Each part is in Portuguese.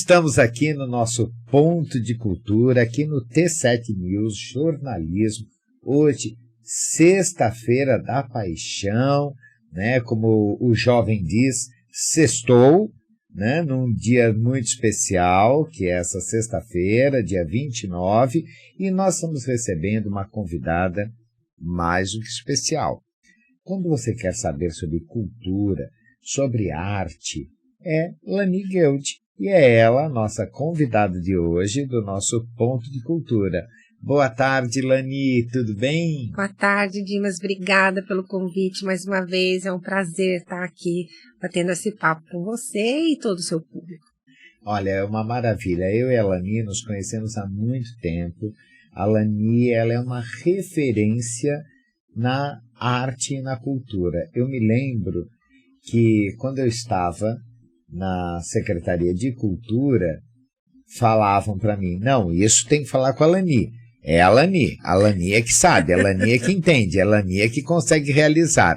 estamos aqui no nosso Ponto de Cultura, aqui no T7 News, jornalismo, hoje, sexta-feira da paixão, né, como o jovem diz, sextou, né, num dia muito especial, que é essa sexta-feira, dia 29, e nós estamos recebendo uma convidada mais do que especial. Quando você quer saber sobre cultura, sobre arte, é Lani Guild, e é ela a nossa convidada de hoje do nosso Ponto de Cultura. Boa tarde, Lani, tudo bem? Boa tarde, Dimas, obrigada pelo convite mais uma vez, é um prazer estar aqui batendo esse papo com você e todo o seu público. Olha, é uma maravilha, eu e a Lani nos conhecemos há muito tempo. A Lani, ela é uma referência na arte e na cultura. Eu me lembro que quando eu estava na Secretaria de Cultura, falavam para mim, não, isso tem que falar com a Lani. É a Lani é que sabe, a Lani é que entende, a Lani é que consegue realizar.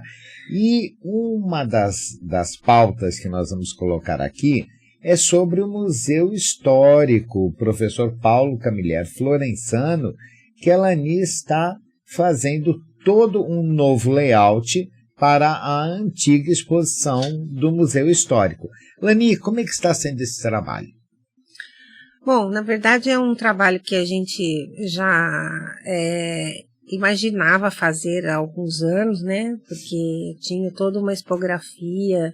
E uma das pautas que nós vamos colocar aqui é sobre o Museu Histórico, o professor Paulo Camilleri Florensano, que a Lani está fazendo todo um novo layout para a antiga exposição do Museu Histórico. Lani, como é que está sendo esse trabalho? Bom, na verdade é um trabalho que a gente já imaginava fazer há alguns anos, né? Porque tinha toda uma expografia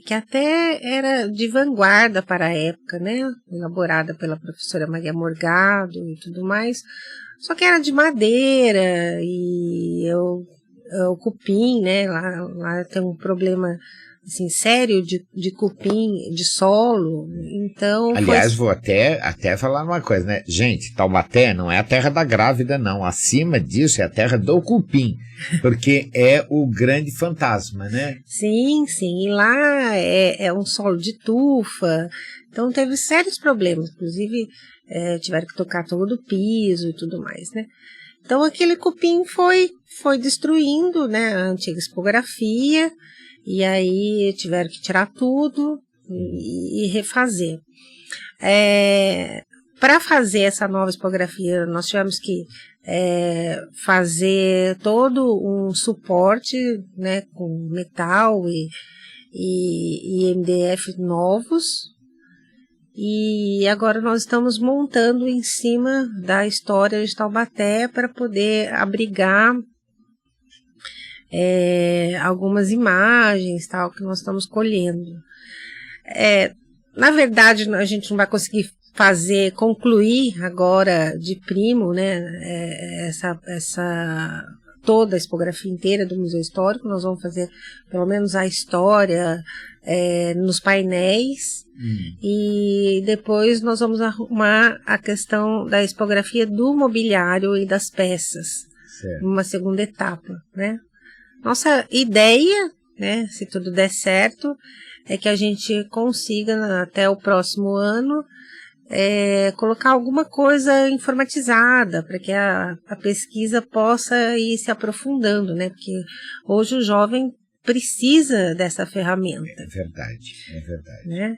que até era de vanguarda para a época, né? Elaborada pela professora Maria Morgado e tudo mais. Só que era de madeira e o cupim, né? Lá tem um problema assim, sério de cupim, de solo, então... Aliás, vou até falar uma coisa, né? Gente, Taubaté não é a terra da grávida, não. Acima disso é a terra do cupim, porque é o grande fantasma, né? Sim, e lá é um solo de tufa, então teve sérios problemas, inclusive tiveram que tocar todo o piso e tudo mais, né? Então aquele cupim foi destruindo, né, a antiga expografia, e aí tiveram que tirar tudo e refazer. Para fazer essa nova expografia, nós tivemos que fazer todo um suporte, né, com metal e MDF novos. E agora nós estamos montando em cima da história de Taubaté para poder abrigar algumas imagens, tal, que nós estamos colhendo. Na verdade, a gente não vai conseguir concluir agora de primo, né, toda a expografia inteira do Museu Histórico. Nós vamos fazer pelo menos a história nos painéis, e depois nós vamos arrumar a questão da expografia do mobiliário e das peças, numa segunda etapa, né? Nossa ideia, né, se tudo der certo, é que a gente consiga, até o próximo ano, colocar alguma coisa informatizada, para que a pesquisa possa ir se aprofundando, né? Porque hoje o jovem precisa dessa ferramenta. É verdade. Né?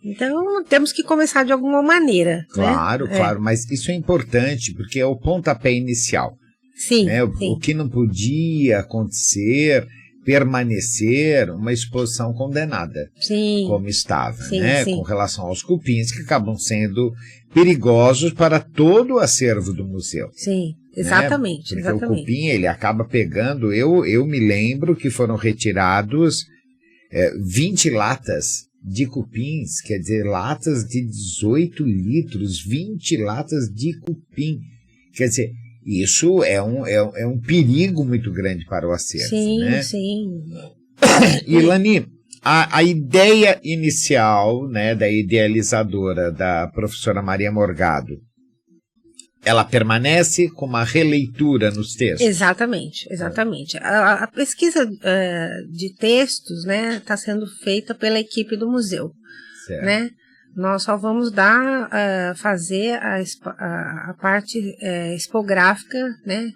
Então, temos que começar de alguma maneira. Claro, né? Claro, mas isso é importante, porque é o pontapé inicial. Sim, né? O que não podia acontecer, permanecer uma exposição condenada, como estava, né? Com relação aos cupins, que acabam sendo perigosos para todo o acervo do museu. Sim, exatamente. Né? Porque o cupim, ele acaba pegando, eu me lembro que foram retirados 20 latas de cupins, quer dizer, latas de 18 litros, 20 latas de cupim. Quer dizer, isso é um perigo muito grande para o acervo. Sim, né? sim. E, Lani, a ideia inicial, né, da idealizadora, da professora Maria Morgado, ela permanece com uma releitura nos textos? Exatamente. A pesquisa de textos, né, está sendo feita pela equipe do museu. Certo. Né? Nós só vamos fazer a parte expográfica, né,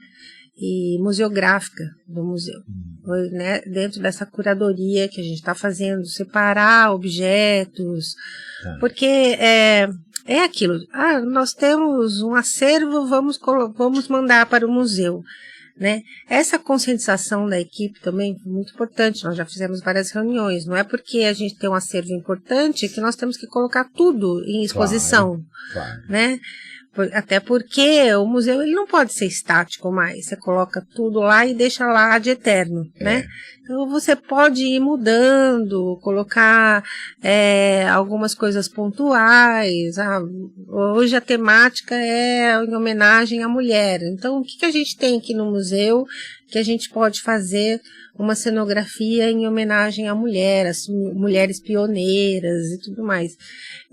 e museográfica do museu. Foi, né, dentro dessa curadoria que a gente está fazendo, separar objetos, porque é aquilo, nós temos um acervo, vamos mandar para o museu, né? Essa conscientização da equipe também é muito importante, nós já fizemos várias reuniões, não é porque a gente tem um acervo importante que nós temos que colocar tudo em exposição, claro. Né? Até porque o museu ele não pode ser estático mais, você coloca tudo lá e deixa lá de eterno, né? Então você pode ir mudando, colocar algumas coisas pontuais. Hoje a temática é em homenagem à mulher, então o que a gente tem aqui no museu que a gente pode fazer uma cenografia em homenagem à mulher, as mulheres pioneiras e tudo mais.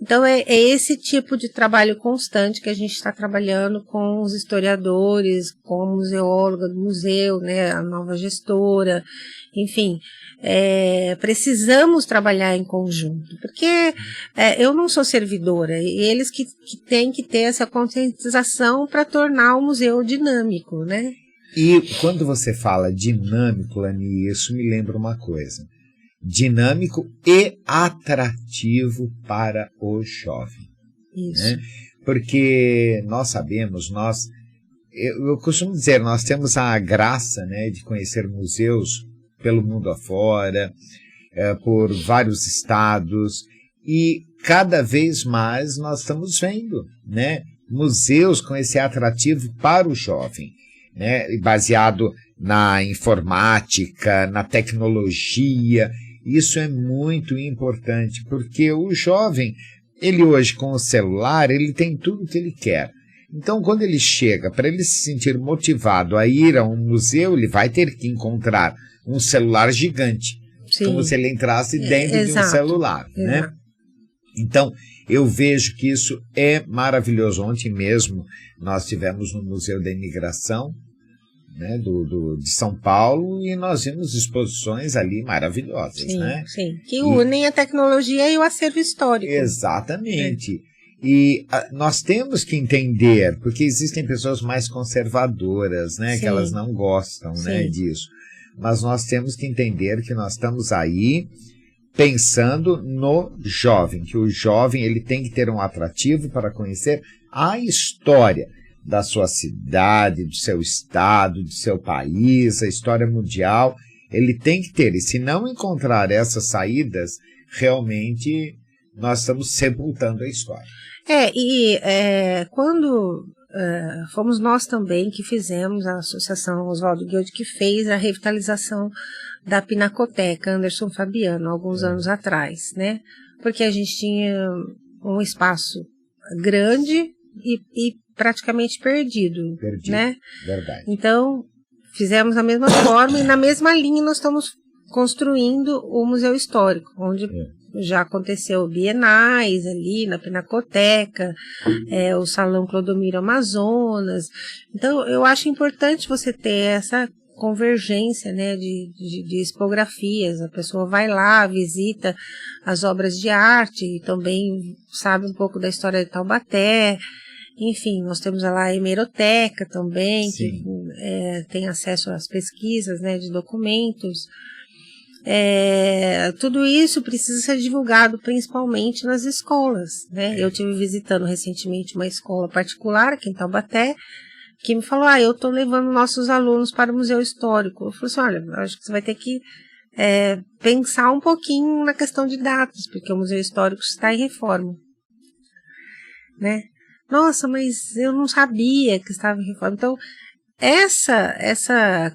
Então é esse tipo de trabalho constante que a gente está trabalhando com os historiadores, com a museóloga do museu, né, a nova gestora, enfim, precisamos trabalhar em conjunto, porque eu não sou servidora, e eles que têm que ter essa conscientização para tornar o museu dinâmico, né? E quando você fala dinâmico, Lani, isso me lembra uma coisa. Dinâmico e atrativo para o jovem. Isso. Né? Porque nós sabemos, eu costumo dizer, nós temos a graça, né, de conhecer museus pelo mundo afora, por vários estados, e cada vez mais nós estamos vendo, né, museus com esse atrativo para o jovem. Né, baseado na informática, na tecnologia. Isso é muito importante, porque o jovem, ele hoje com o celular, ele tem tudo que ele quer. Então, quando ele chega, para ele se sentir motivado a ir a um museu, ele vai ter que encontrar um celular gigante, Sim. como se ele entrasse dentro de um celular, né? Então, eu vejo que isso é maravilhoso. Ontem mesmo nós estivemos no Museu da Imigração, né, de São Paulo, e nós vimos exposições ali maravilhosas, sim, né? Sim, que unem a tecnologia e o acervo histórico. Exatamente. E nós temos que entender, porque existem pessoas mais conservadoras, né, que elas não gostam, né, disso. Mas nós temos que entender que nós estamos aí pensando no jovem, que o jovem ele tem que ter um atrativo para conhecer a história da sua cidade, do seu estado, do seu país, a história mundial, ele tem que ter. E se não encontrar essas saídas, realmente nós estamos sepultando a história. Quando fomos nós também que fizemos, a Associação Oswaldo Guild, que fez a revitalização da Pinacoteca Anderson Fabiano, alguns anos atrás, né? Porque a gente tinha um espaço grande e praticamente perdido, né? Verdade. Então, fizemos da mesma forma e na mesma linha nós estamos construindo o Museu Histórico, onde já aconteceu bienais ali na Pinacoteca, o Salão Clodomiro Amazonas. Então, eu acho importante você ter essa convergência, né, de expografias. A pessoa vai lá, visita as obras de arte e também sabe um pouco da história de Taubaté. Enfim, nós temos lá a hemeroteca também, que tem acesso às pesquisas, né, de documentos. Tudo isso precisa ser divulgado principalmente nas escolas, né? Eu estive visitando recentemente uma escola particular aqui em Taubaté, que me falou, eu estou levando nossos alunos para o Museu Histórico. Eu falei assim, olha, acho que você vai ter que pensar um pouquinho na questão de datas, porque o Museu Histórico está em reforma, né? Nossa, mas eu não sabia que estava em reforma. Então, essa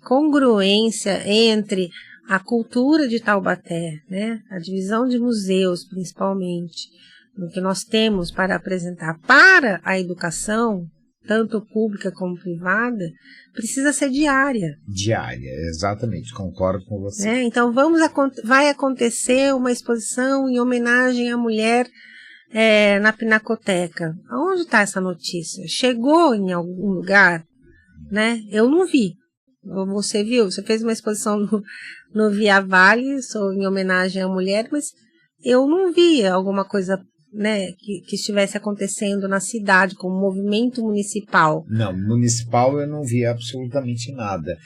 congruência entre a cultura de Taubaté, né, a divisão de museus, principalmente, no que nós temos para apresentar para a educação, tanto pública como privada, precisa ser diária. Diária, exatamente, concordo com você. Então, vai acontecer uma exposição em homenagem à mulher na Pinacoteca. Onde está essa notícia? Chegou em algum lugar? Né? Eu não vi. Você viu? Você fez uma exposição no Via Vale, em homenagem à mulher, mas eu não vi alguma coisa né, que estivesse acontecendo na cidade, como movimento municipal. Não, municipal eu não vi absolutamente nada.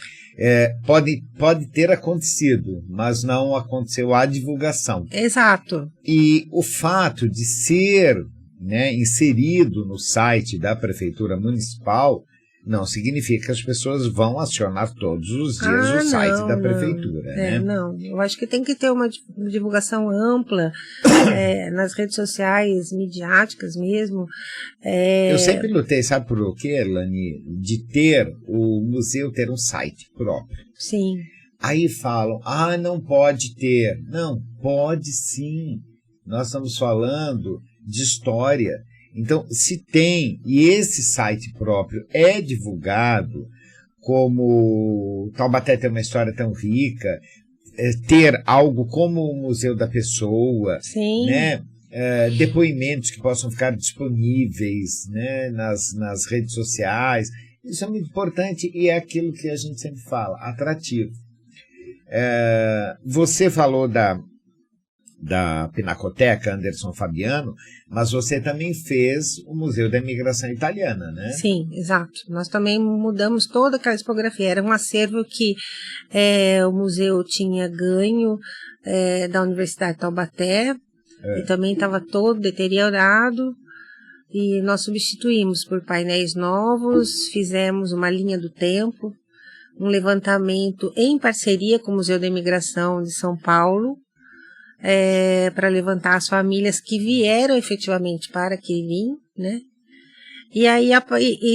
Pode ter acontecido, mas não aconteceu a divulgação. Exato. E o fato de ser, né, inserido no site da Prefeitura Municipal não significa que as pessoas vão acionar todos os dias o site da Prefeitura. Né? Não, eu acho que tem que ter uma divulgação ampla nas redes sociais, midiáticas mesmo. Eu sempre lutei, sabe por o quê, Lani? De ter o museu ter um site próprio. Sim. Aí falam, não pode ter. Não, pode sim. Nós estamos falando de história. Então, se tem, e esse site próprio é divulgado, como Taubaté tem uma história tão rica, ter algo como o Museu da Pessoa, sim. Né? Depoimentos que possam ficar disponíveis, né, nas redes sociais, isso é muito importante e é aquilo que a gente sempre fala, atrativo. Você falou da Pinacoteca Anderson Fabiano, mas você também fez o Museu da Imigração Italiana, né? Sim, exato. Nós também mudamos toda aquela tipografia. Era um acervo que o museu tinha ganho da Universidade de Taubaté, e também estava todo deteriorado, e nós substituímos por painéis novos, fizemos uma linha do tempo, um levantamento em parceria com o Museu da Imigração de São Paulo, para levantar as famílias que vieram efetivamente para Quiririm, né? E aí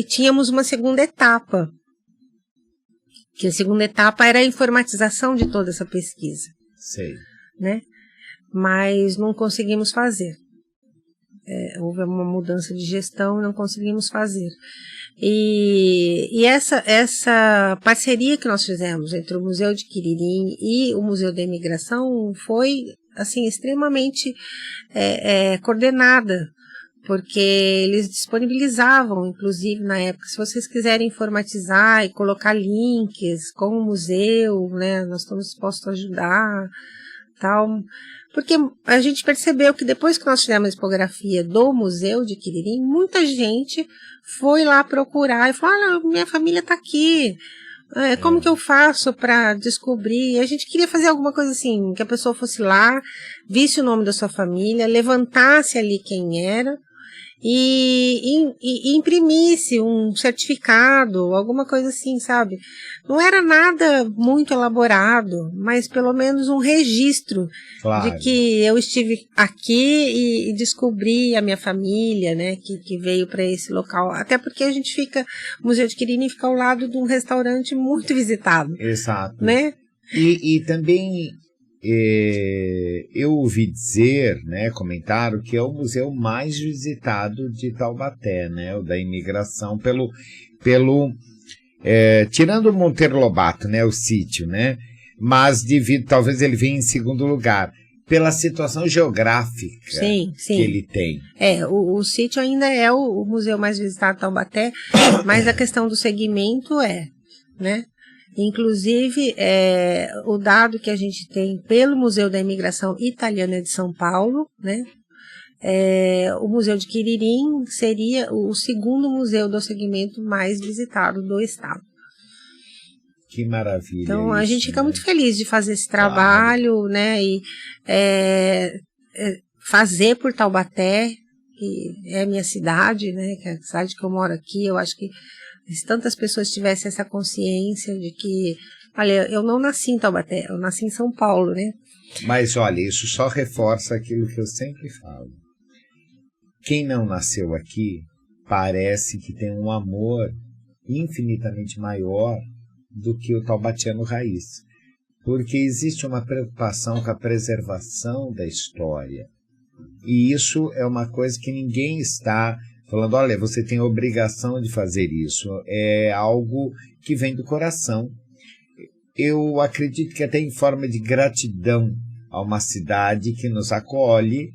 tínhamos uma segunda etapa, que a segunda etapa era a informatização de toda essa pesquisa. Sei. Né? Mas não conseguimos fazer. Houve uma mudança de gestão e não conseguimos fazer. E essa parceria que nós fizemos entre o Museu de Quiririm e o Museu da Imigração foi assim, extremamente coordenada, porque eles disponibilizavam, inclusive na época, se vocês quiserem informatizar e colocar links com o museu, né, nós estamos dispostos a ajudar, tal, porque a gente percebeu que depois que nós fizemos a tipografia do Museu de Quiririm, muita gente foi lá procurar e falou, minha família está aqui, como que eu faço para descobrir? A gente queria fazer alguma coisa assim, que a pessoa fosse lá, visse o nome da sua família, levantasse ali quem era e imprimisse um certificado, alguma coisa assim, sabe? Não era nada muito elaborado, mas pelo menos um registro, claro, de que eu estive aqui e descobri a minha família, né, que veio para esse local. Até porque a gente o Museu de Quiririm fica ao lado de um restaurante muito visitado. Exato. Né? E também eu ouvi dizer, né, comentaram que é o museu mais visitado de Taubaté, né, o da imigração, tirando o Monteiro Lobato, né, o sítio, né, mas talvez ele venha em segundo lugar, pela situação geográfica sim. que ele tem. O sítio ainda é o museu mais visitado de Taubaté, mas a questão do segmento né? Inclusive, o dado que a gente tem pelo Museu da Imigração Italiana de São Paulo, né? O Museu de Quiririm seria o segundo museu do segmento mais visitado do estado. Que maravilha. Então, a gente fica muito feliz de fazer esse trabalho, claro, né? E fazer por Taubaté, que é a minha cidade, né? Que é a cidade que eu moro aqui. Eu acho que se tantas pessoas tivessem essa consciência de que, olha, eu não nasci em Taubaté, eu nasci em São Paulo, né? Mas, olha, isso só reforça aquilo que eu sempre falo. Quem não nasceu aqui parece que tem um amor infinitamente maior do que o taubatiano raiz. Porque existe uma preocupação com a preservação da história. E isso é uma coisa que ninguém está falando, olha, você tem a obrigação de fazer isso. É algo que vem do coração. Eu acredito que até em forma de gratidão a uma cidade que nos acolhe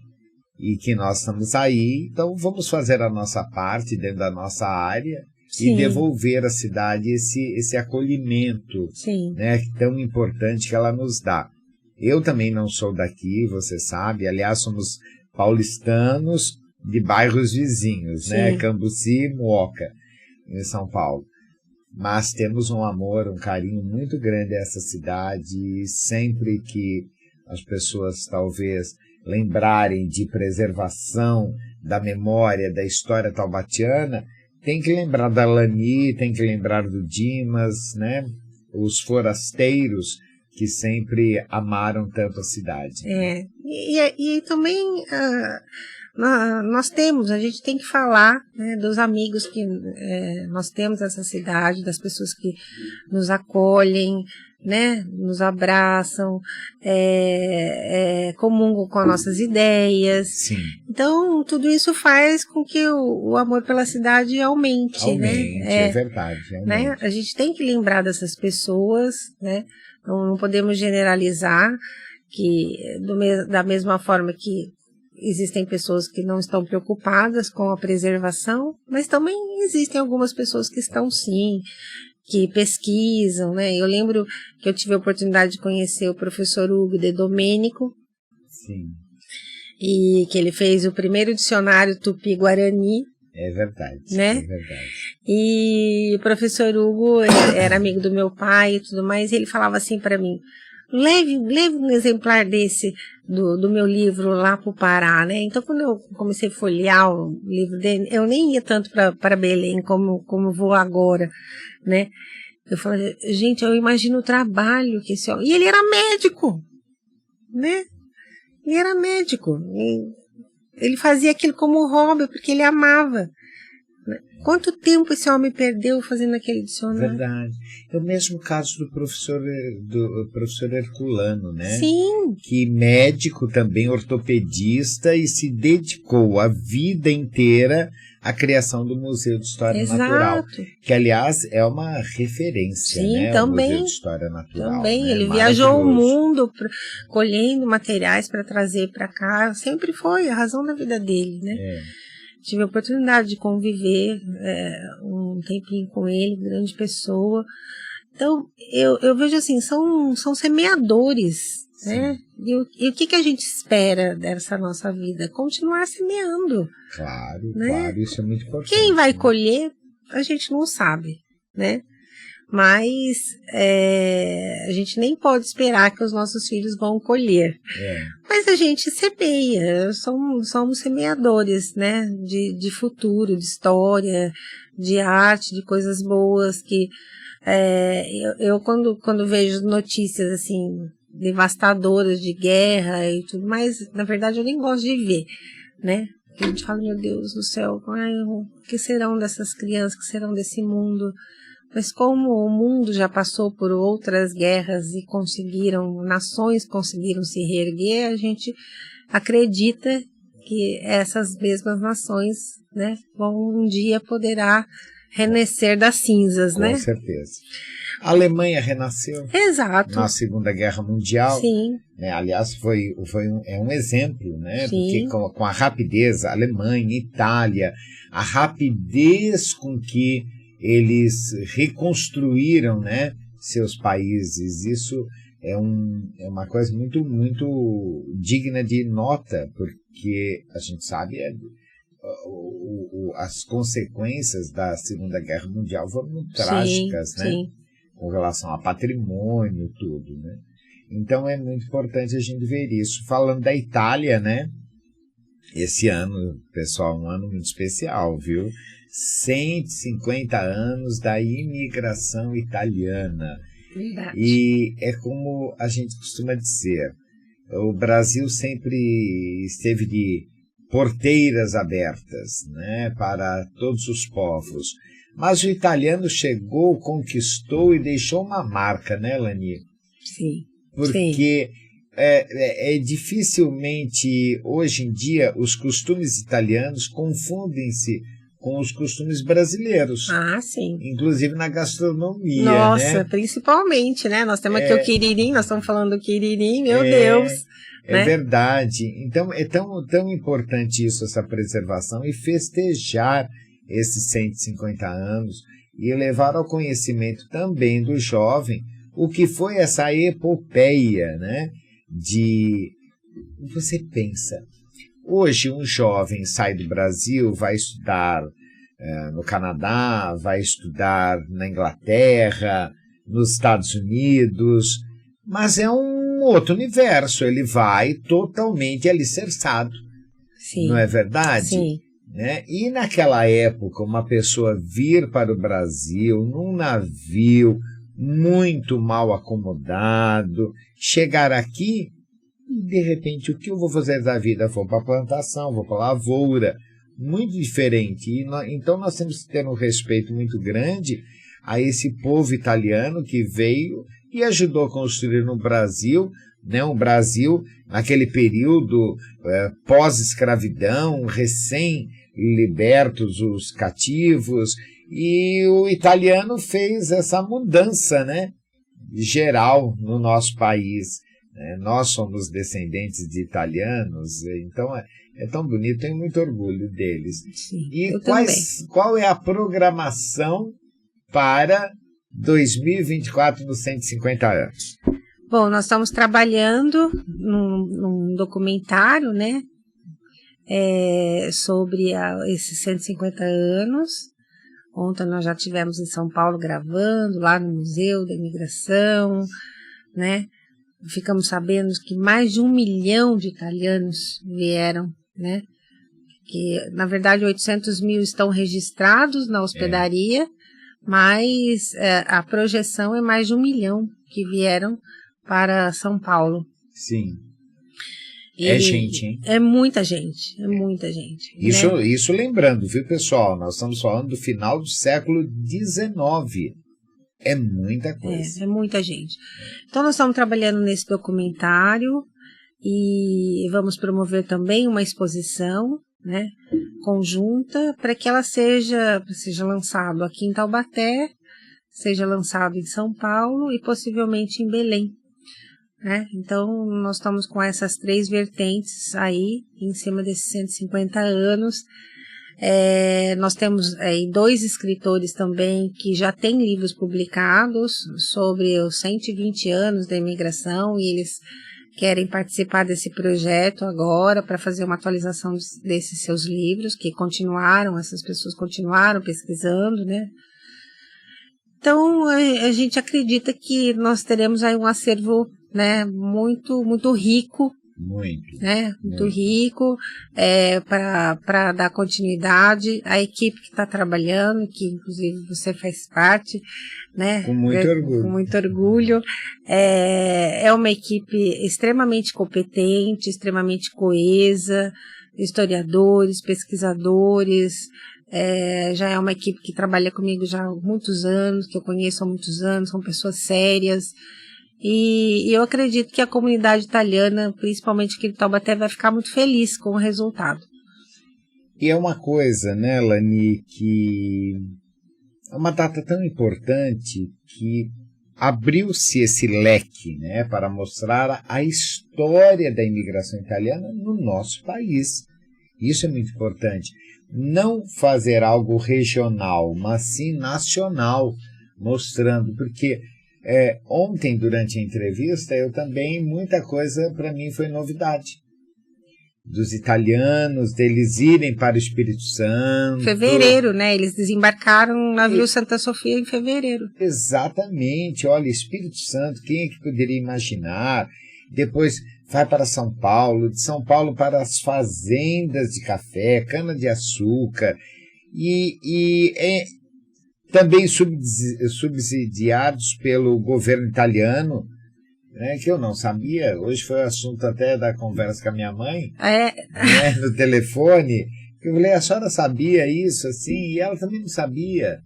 e que nós estamos aí. Então, vamos fazer a nossa parte dentro da nossa área. Sim. E devolver à cidade esse acolhimento, né, tão importante que ela nos dá. Eu também não sou daqui, você sabe. Aliás, somos paulistanos de bairros vizinhos, né? Cambuci e Moca, em São Paulo. Mas temos um amor, um carinho muito grande a essa cidade, e sempre que as pessoas talvez lembrarem de preservação da memória, da história taubatiana, tem que lembrar da Lani, tem que lembrar do Dimas, né? Os forasteiros que sempre amaram tanto a cidade. E também a gente tem que falar, né, dos amigos que nós temos nessa cidade, das pessoas que nos acolhem, né, nos abraçam, comungam com as nossas ideias. Sim. Então, tudo isso faz com que o amor pela cidade aumente, né? É verdade. Né? A gente tem que lembrar dessas pessoas, né? Não podemos generalizar que da mesma forma que existem pessoas que não estão preocupadas com a preservação, mas também existem algumas pessoas que estão sim, que pesquisam, né? Eu lembro que eu tive a oportunidade de conhecer o professor Hugo de Domênico. Sim. E que ele fez o primeiro dicionário Tupi-Guarani. É verdade, né? É verdade. E o professor Hugo era amigo do meu pai e tudo mais, e ele falava assim para mim, leve um exemplar desse do meu livro lá para o Pará, né? Então, quando eu comecei a folhear o livro dele, eu nem ia tanto para Belém como vou agora, né? Eu falei, gente, eu imagino o trabalho que esse homem... E ele era médico, né? Ele era médico. Ele fazia aquilo como hobby, porque ele amava. Quanto tempo esse homem perdeu fazendo aquele dicionário? Verdade. É o mesmo caso do professor Herculano, né? Sim. Que médico também, ortopedista, e se dedicou a vida inteira à criação do Museu de História Natural. Que, aliás, é uma referência, sim, né? Também, o Museu de História Natural. Também, né? Ele viajou o mundo colhendo materiais para trazer para cá. Sempre foi a razão da vida dele, né? Tive a oportunidade de conviver um tempinho com ele, grande pessoa. Então, eu vejo assim, são semeadores, né? E o que a gente espera dessa nossa vida? Continuar semeando. Claro, né? Claro, isso é muito importante. Quem vai colher, a gente não sabe, né? Mas a gente nem pode esperar que os nossos filhos vão colher. Mas a gente semeia, somos semeadores, né? De futuro, de história, de arte, de coisas boas que eu quando vejo notícias assim devastadoras de guerra e tudo mais, na verdade eu nem gosto de ver, né? Porque a gente fala, meu Deus do céu, o que serão dessas crianças, o que serão desse mundo? Mas como o mundo já passou por outras guerras e nações conseguiram se reerguer, a gente acredita que essas mesmas nações, né, vão um dia poderá renascer das cinzas, né? Com certeza. A Alemanha renasceu. Exato. Na Segunda Guerra Mundial. Sim. Né? Aliás, é um exemplo, né? Sim. Porque com a rapidez, a Alemanha, Itália, a rapidez com que eles reconstruíram, né, seus países, isso é uma coisa muito, muito digna de nota, porque a gente sabe as consequências da Segunda Guerra Mundial foram muito trágicas, né? Sim. Com relação a patrimônio, tudo, né? Então é muito importante a gente ver isso. Falando da Itália, né? Esse ano, pessoal, um ano muito especial, viu? 150 anos da imigração italiana. Verdade. E é como a gente costuma dizer, o Brasil sempre esteve de porteiras abertas, né, para todos os povos. Mas o italiano chegou, conquistou e deixou uma marca, né, Lani? Sim. Porque dificilmente, hoje em dia, os costumes italianos confundem-se com os costumes brasileiros. Ah, sim. Inclusive na gastronomia, Nossa, né? Principalmente, né? Nós temos aqui o quiririm, nós estamos falando do quiririm, meu Deus. É verdade. Então, é tão importante isso, essa preservação, e festejar esses 150 anos e levar ao conhecimento também do jovem o que foi essa epopeia, né? Você pensa, Hoje, um jovem sai do Brasil, vai estudar no Canadá, vai estudar na Inglaterra, nos Estados Unidos, mas é um outro universo, ele vai totalmente alicerçado, Sim. não é verdade? Sim. Né? E naquela época, uma pessoa vir para o Brasil num navio muito mal acomodado, chegar aqui e, de repente, o que eu vou fazer da vida? Vou para a plantação, vou para a lavoura, muito diferente. Então nós temos que ter um respeito muito grande a esse povo italiano que veio e ajudou a construir no Brasil, né, um Brasil naquele período pós-escravidão, recém-libertos os cativos, e o italiano fez essa mudança, né, geral no nosso país. Nós somos descendentes de italianos, então é tão bonito, tenho muito orgulho deles. Sim, e também. Qual é a programação para 2024 nos 150 anos? Bom, nós estamos trabalhando num documentário, né, sobre esses 150 anos. Ontem nós já estivemos em São Paulo gravando, lá no Museu da Imigração, né? Ficamos sabendo que mais de 1 milhão de italianos vieram, né? Que, na verdade, 800 mil estão registrados na hospedaria, mas a projeção é mais de 1 milhão que vieram para São Paulo. Sim. E gente, hein? É muita gente, é muita gente. Isso lembrando, viu, pessoal? Nós estamos falando do final do século XIX. É muita coisa. É muita gente. Então, nós estamos trabalhando nesse documentário e vamos promover também uma exposição, né, conjunta, para que ela seja lançado aqui em Taubaté, seja lançado em São Paulo e possivelmente em Belém. Né? Então, nós estamos com essas 3 vertentes aí, em cima desses 150 anos. Nós temos 2 escritores também que já têm livros publicados sobre os 120 anos da imigração, e eles querem participar desse projeto agora para fazer uma atualização desses seus livros, que essas pessoas continuaram pesquisando, né? Então, a gente acredita que nós teremos aí um acervo, né, muito, muito rico, muito rico, para dar continuidade. A equipe que está trabalhando, que inclusive você faz parte, né, com muito orgulho. Com muito orgulho, é uma equipe extremamente competente, extremamente coesa, historiadores, pesquisadores. Já é uma equipe que trabalha comigo já há muitos anos, que eu conheço há muitos anos, são pessoas sérias. E eu acredito que a comunidade italiana, principalmente aqui de Taubaté, vai ficar muito feliz com o resultado. E é uma coisa, né, Lani, que é uma data tão importante que abriu-se esse leque, né, para mostrar a história da imigração italiana no nosso país. Isso é muito importante. Não fazer algo regional, mas sim nacional, mostrando, porque ontem, durante a entrevista, muita coisa para mim foi novidade. Dos italianos, deles irem para o Espírito Santo. Fevereiro, né? Eles desembarcaram no navio Santa Sofia em fevereiro. Exatamente. Olha, Espírito Santo, quem é que poderia imaginar? Depois vai para São Paulo, de São Paulo para as fazendas de café, cana-de-açúcar, e também subsidiados pelo governo italiano, né, que eu não sabia. Hoje foi o assunto até da conversa com a minha mãe, né, no telefone. Eu falei, a senhora sabia isso, assim? E ela também não sabia.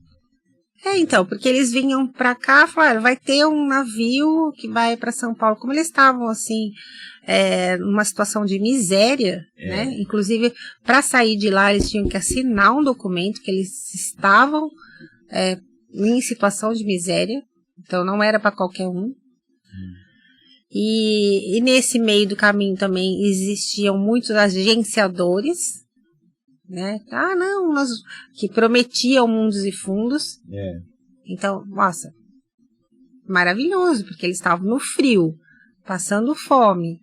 Então, porque eles vinham para cá, falaram, vai ter um navio que vai para São Paulo. Como eles estavam, assim, numa situação de miséria, né? Inclusive, para sair de lá, eles tinham que assinar um documento que eles estavam em situação de miséria. Então, não era para qualquer um. E nesse meio do caminho também existiam muitos agenciadores, né? Que prometiam mundos e fundos. Então, nossa, maravilhoso, porque eles estavam no frio, passando fome,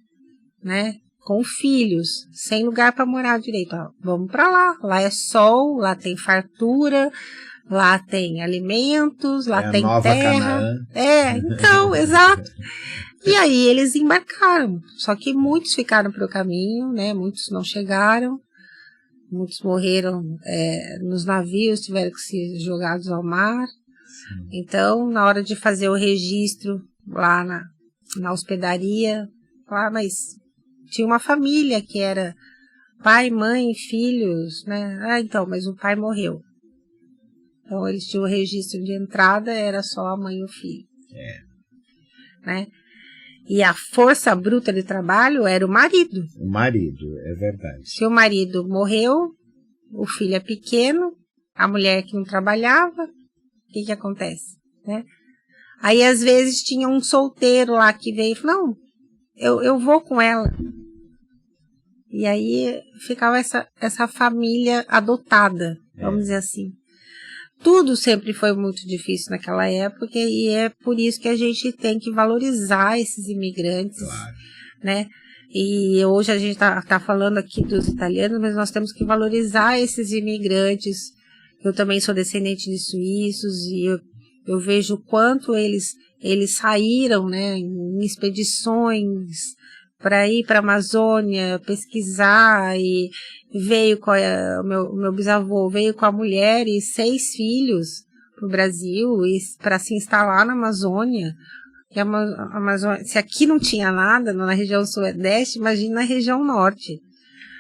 né? com filhos, sem lugar para morar direito. Ó, vamos para lá é sol, lá tem fartura, lá tem alimentos, lá tem nova terra. Canaã. Então, exato. E aí eles embarcaram, só que muitos ficaram pelo caminho, né? Muitos não chegaram, muitos morreram nos navios, tiveram que ser jogados ao mar. Sim. Então, na hora de fazer o registro lá na hospedaria, mas tinha uma família que era pai, mãe, filhos, né? Então, mas o pai morreu. Então, eles tinham o registro de entrada, era só a mãe e o filho. Né? E a força bruta de trabalho era o marido. O marido, é verdade. Se o marido morreu, o filho é pequeno, a mulher que não trabalhava, o que acontece? Né? Aí, às vezes, tinha um solteiro lá que veio e falou, não, eu vou com ela. E aí, ficava essa família adotada, vamos dizer assim. Tudo sempre foi muito difícil naquela época e é por isso que a gente tem que valorizar esses imigrantes, claro. Né? E hoje a gente tá falando aqui dos italianos, mas nós temos que valorizar esses imigrantes. Eu também sou descendente de suíços e eu vejo o quanto eles saíram, né, em expedições para ir para a Amazônia, pesquisar, e veio com o meu bisavô veio com a mulher e 6 filhos para o Brasil para se instalar na Amazônia. E a Amazônia, se aqui não tinha nada na região sudeste, imagina na região norte.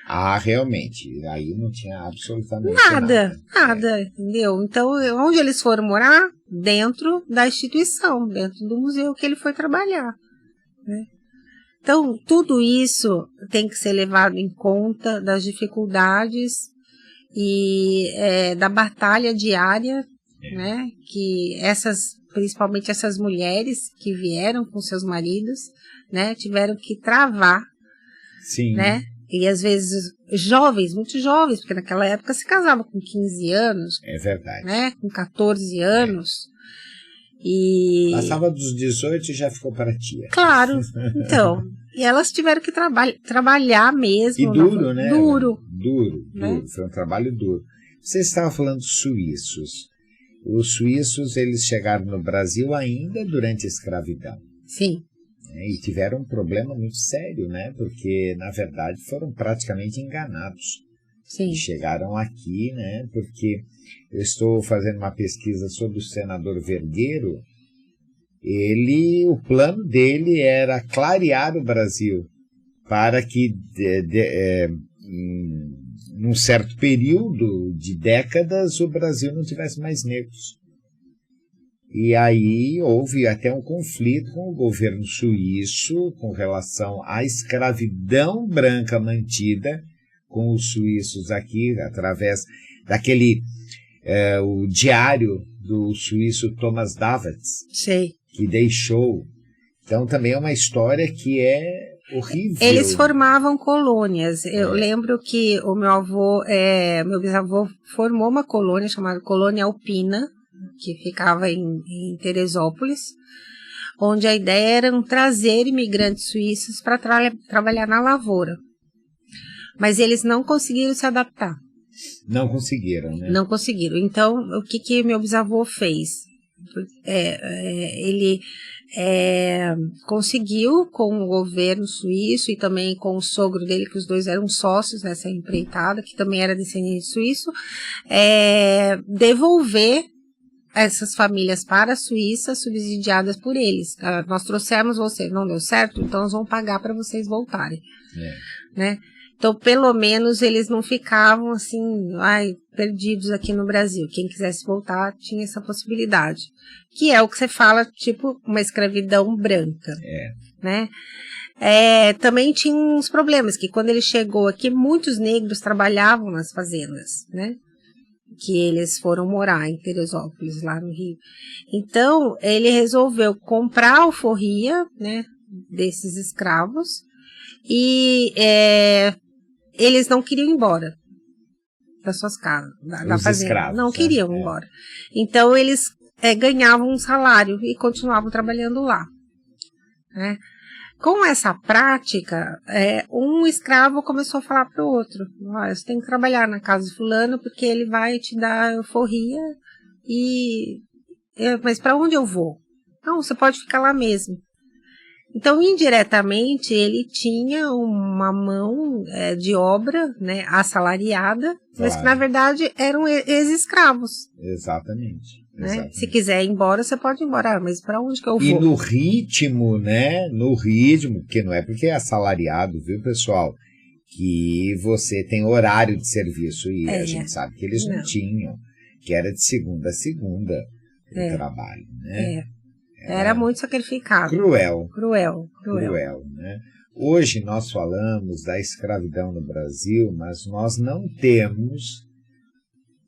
Ah, realmente, aí não tinha absolutamente nada, entendeu? Então, onde eles foram morar? Dentro da instituição, dentro do museu que ele foi trabalhar, né? Então, tudo isso tem que ser levado em conta das dificuldades e da batalha diária, né? Que principalmente essas mulheres que vieram com seus maridos, né? Tiveram que travar, sim, né? E às vezes jovens, muito jovens, porque naquela época se casava com 15 anos. É verdade. Né? Com 14 anos. E... passava dos 18 e já ficou para tia. Claro, então. E elas tiveram que trabalhar mesmo. E duro, né? Duro. Né? Foi um trabalho duro. Você estava falando dos suíços. Os suíços, eles chegaram no Brasil ainda durante a escravidão. Sim. E tiveram um problema muito sério, né? Porque, na verdade, foram praticamente enganados. Sim. E chegaram aqui, né? Porque eu estou fazendo uma pesquisa sobre o senador Vergueiro. O plano dele era clarear o Brasil para que, num certo período de décadas, o Brasil não tivesse mais negros. E aí houve até um conflito com o governo suíço com relação à escravidão branca mantida com os suíços aqui, através daquele, o diário do suíço Thomas Davids, sei, que deixou. Então também é uma história que é horrível. Eles formavam colônias. Eu lembro que o meu bisavô formou uma colônia chamada Colônia Alpina, que ficava em Teresópolis, onde a ideia era trazer imigrantes suíços para trabalhar na lavoura. Mas eles não conseguiram se adaptar. Não conseguiram, né? Não conseguiram. Então, o que meu bisavô fez? Ele conseguiu com o governo suíço e também com o sogro dele, que os dois eram sócios nessa empreitada, que também era descendente suíço, devolver essas famílias para a Suíça, subsidiadas por eles. Nós trouxemos vocês, não deu certo, então nós vamos pagar para vocês voltarem. Né? Então, pelo menos, eles não ficavam assim, perdidos aqui no Brasil. Quem quisesse voltar tinha essa possibilidade. Que é o que você fala, tipo, uma escravidão branca. Né? Também tinha uns problemas, que quando ele chegou aqui, muitos negros trabalhavam nas fazendas, né? Que eles foram morar em Teresópolis, lá no Rio. Então, ele resolveu comprar a alforria, né, desses escravos, e eles não queriam ir embora das suas casas, da fazenda. Escravos, não queriam ir embora. Então, eles ganhavam um salário e continuavam trabalhando lá. Né? com essa prática, um escravo começou a falar para o outro, você tem que trabalhar na casa de fulano porque ele vai te dar euforia, mas para onde eu vou? Não, você pode ficar lá mesmo. Então, indiretamente, ele tinha uma mão de obra, né, assalariada, mas que, na verdade, eram ex-escravos. Exatamente. Né? Se quiser ir embora, você pode ir embora, mas para onde que eu vou? E no ritmo, né? No ritmo, porque não é porque é assalariado, viu, pessoal? Que você tem horário de serviço. E a gente sabe que eles não tinham, que era de segunda a segunda o trabalho, né? Era muito sacrificado. Cruel. Cruel. Né? Hoje nós falamos da escravidão no Brasil, mas nós não temos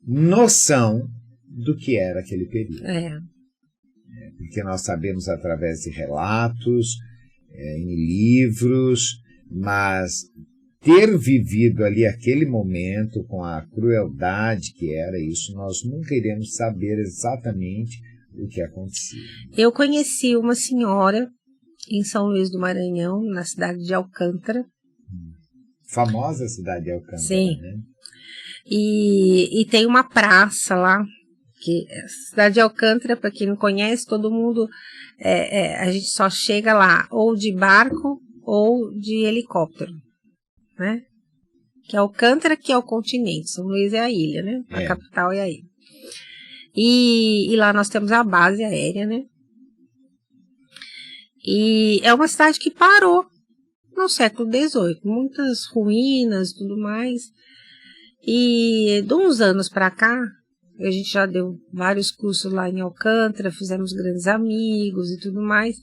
noção do que era aquele período. Porque nós sabemos através de relatos, em livros, mas ter vivido ali aquele momento com a crueldade que era isso, nós nunca iremos saber exatamente o que acontecia. Eu conheci uma senhora em São Luís do Maranhão, na cidade de Alcântara. Famosa cidade de Alcântara, sim. Né? E tem uma praça lá, que a cidade de Alcântara, para quem não conhece, todo mundo, a gente só chega lá ou de barco ou de helicóptero, né? Que é Alcântara, que é o continente, São Luís é a ilha, né? A capital é a ilha. E lá nós temos a base aérea, né? E é uma cidade que parou no século XVIII, muitas ruínas e tudo mais. E de uns anos para cá, a gente já deu vários cursos lá em Alcântara, fizemos grandes amigos e tudo mais.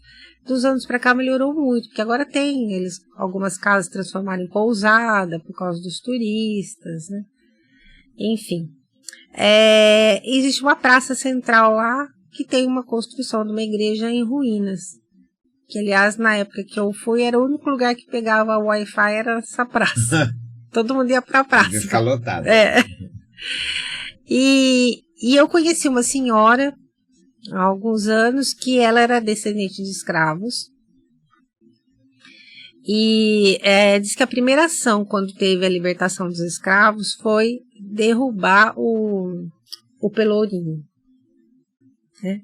Dos anos para cá melhorou muito, porque agora tem algumas casas transformaram em pousada por causa dos turistas, né? Enfim. Existe uma praça central lá que tem uma construção de uma igreja em ruínas. Que, aliás, na época que eu fui, era o único lugar que pegava Wi-Fi, era essa praça. Todo mundo ia para a praça. Ia ficar lotado. E eu conheci uma senhora há alguns anos que ela era descendente de escravos. E diz que a primeira ação, quando teve a libertação dos escravos, foi derrubar o Pelourinho, né?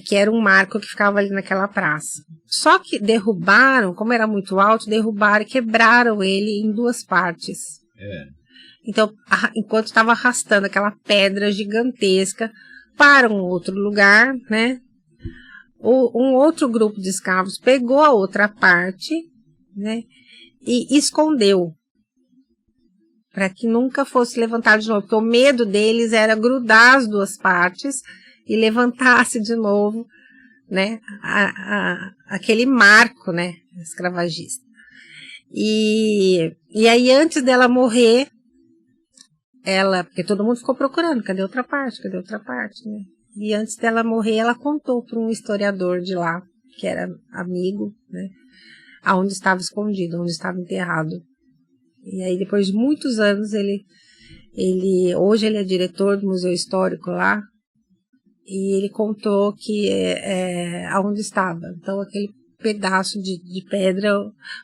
Que era um marco que ficava ali naquela praça. Só que derrubaram, como era muito alto, derrubaram e quebraram ele em duas partes. Então, enquanto estava arrastando aquela pedra gigantesca para um outro lugar, né? Um outro grupo de escravos pegou a outra parte, né? E escondeu, para que nunca fosse levantado de novo, porque o medo deles era grudar as duas partes e levantar-se de novo, né, aquele marco, né, escravagista. E aí, antes dela morrer, porque todo mundo ficou procurando, cadê outra parte, né? E antes dela morrer, ela contou para um historiador de lá, que era amigo, né, aonde estava escondido, onde estava enterrado. E aí, depois de muitos anos, hoje ele é diretor do Museu Histórico lá, e ele contou que aonde estava. Então, aquele pedaço de pedra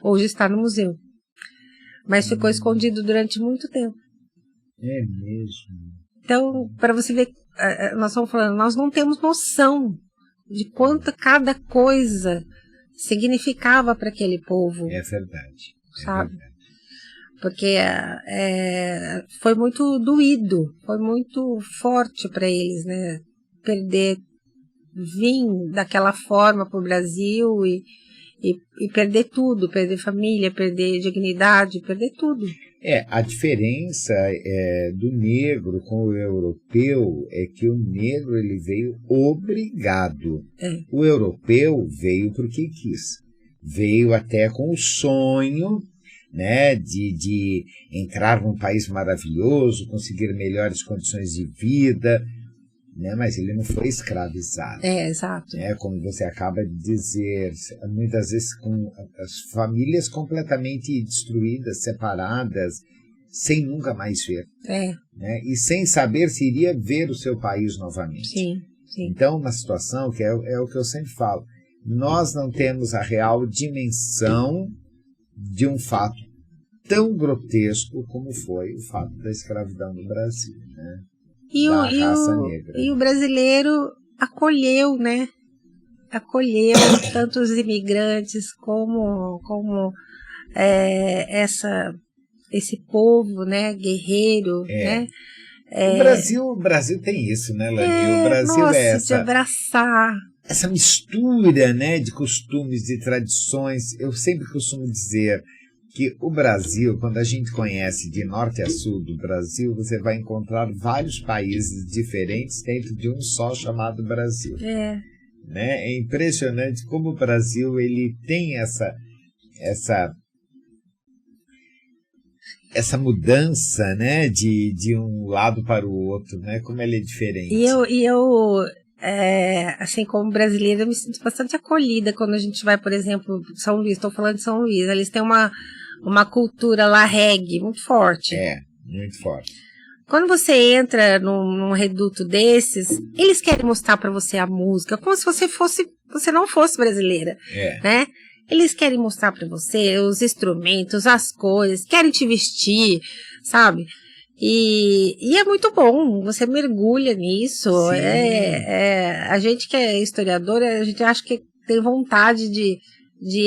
hoje está no museu. Mas ficou escondido durante muito tempo. É mesmo. Então, para você ver, nós estamos falando, nós não temos noção de quanto cada coisa significava para aquele povo. É verdade. Sabe? Verdade. Porque foi muito doído, foi muito forte para eles, né? Vir daquela forma para o Brasil e perder tudo, perder família, perder dignidade, perder tudo. A diferença do negro com o europeu é que o negro ele veio obrigado. O europeu veio porque quis. Veio até com o sonho, né, de entrar num país maravilhoso, conseguir melhores condições de vida, né, mas ele não foi escravizado. Exato. Como você acaba de dizer, muitas vezes com as famílias completamente destruídas, separadas, sem nunca mais ver. Né, e sem saber se iria ver o seu país novamente. Sim. Então, uma situação que é o que eu sempre falo, nós não temos a real dimensão de um fato tão grotesco como foi o fato da escravidão no Brasil, né? Da raça negra. E o brasileiro acolheu, né? Acolheu tanto os imigrantes como esse povo, né? Guerreiro, né? O Brasil tem isso, né, Lani? O Brasil de abraçar. Essa mistura, né, de costumes, de tradições. Eu sempre costumo dizer que o Brasil, quando a gente conhece de norte a sul do Brasil, você vai encontrar vários países diferentes dentro de um só chamado Brasil. Né? É impressionante como o Brasil ele tem essa mudança, né, de um lado para o outro, né, como ele é diferente. E eu assim, como brasileira, eu me sinto bastante acolhida quando a gente vai, por exemplo, São Luís, estou falando de São Luís, eles têm uma cultura lá reggae muito forte. Muito forte. Quando você entra num reduto desses, eles querem mostrar para você a música, como se você não fosse brasileira, né? Eles querem mostrar para você os instrumentos, as coisas, querem te vestir, sabe? E é muito bom, você mergulha nisso. A gente que é historiadora, a gente acha que tem vontade de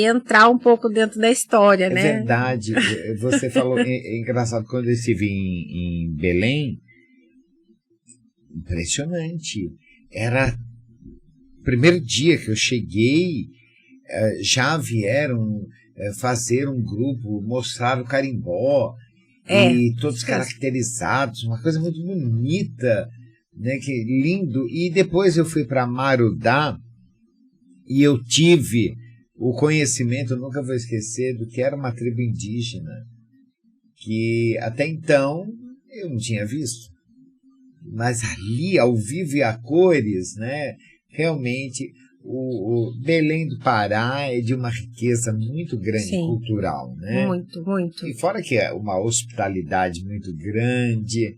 entrar um pouco dentro da história, né? É verdade. Você falou, é engraçado, quando eu estive em Belém, impressionante. Era o primeiro dia que eu cheguei, já vieram fazer um grupo, mostrar o carimbó, e todos caracterizados, uma coisa muito bonita, né, que lindo. E depois eu fui para Marudá e eu tive o conhecimento, eu nunca vou esquecer, do que era uma tribo indígena, que até então eu não tinha visto. Mas ali, ao vivo e a cores, né, realmente o Belém do Pará é de uma riqueza muito grande, cultural, né? Muito, muito. E fora que é uma hospitalidade muito grande,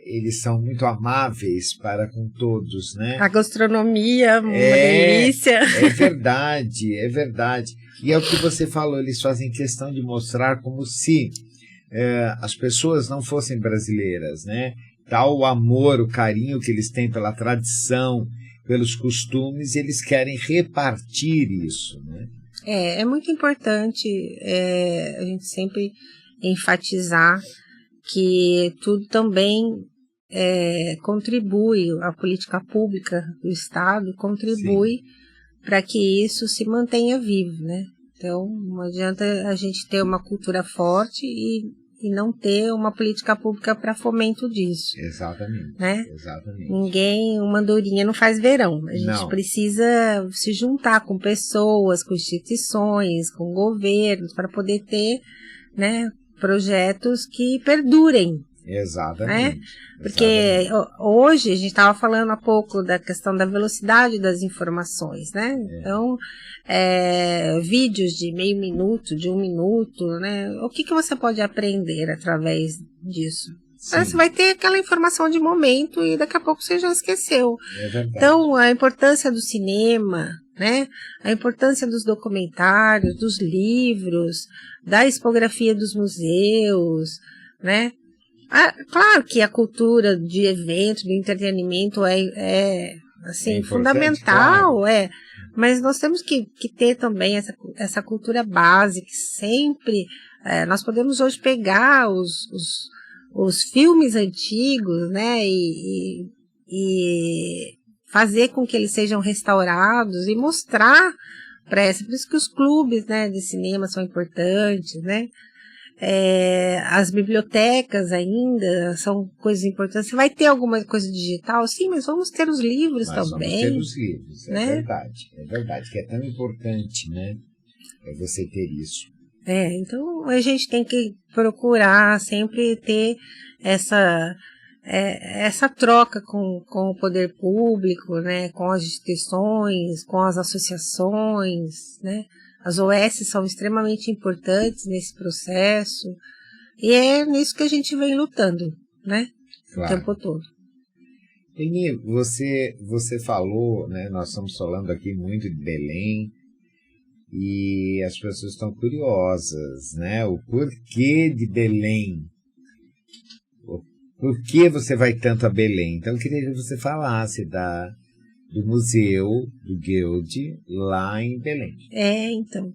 eles são muito amáveis para com todos, né? A gastronomia, uma delícia. É verdade, é verdade. E é o que você falou, eles fazem questão de mostrar como se as pessoas não fossem brasileiras, né? Tal o amor, o carinho que eles têm pela tradição, pelos costumes, eles querem repartir isso, né? É muito importante a gente sempre enfatizar que tudo também contribui, a política pública do Estado contribui para que isso se mantenha vivo, né? Então, não adianta a gente ter uma cultura forte e não ter uma política pública para fomento disso. Exatamente. Né? Exatamente. Uma andorinha não faz verão. A gente precisa se juntar com pessoas, com instituições, com governos, para poder ter, né, projetos que perdurem. Exatamente. Né? Porque hoje a gente estava falando há pouco da questão da velocidade das informações, né? Então, vídeos de meio minuto, de 1 minuto, né? O que você pode aprender através disso? Você vai ter aquela informação de momento e daqui a pouco você já esqueceu. É verdade. Então, a importância do cinema, né? A importância dos documentários, dos livros, da expografia dos museus, né? Claro que a cultura de evento, do entretenimento é fundamental, claro. Mas nós temos que ter também essa cultura base, que sempre nós podemos hoje pegar os filmes antigos, né, e fazer com que eles sejam restaurados e mostrar por isso que os clubes, né, de cinema são importantes, né? As bibliotecas ainda são coisas importantes. Você vai ter alguma coisa digital? Sim, mas vamos ter os livros também. Vamos ter os livros, né? É verdade, que é tão importante, né? Você ter isso. Então a gente tem que procurar sempre ter essa troca com o poder público, né? Com as instituições, com as associações, né? As OS são extremamente importantes nesse processo e é nisso que a gente vem lutando, né? Claro. O tempo todo. Eni, você falou, né, nós estamos falando aqui muito de Belém, e as pessoas estão curiosas, né? O porquê de Belém. Por que você vai tanto a Belém? Então, eu queria que você falasse do museu do Guild lá em Belém. Então.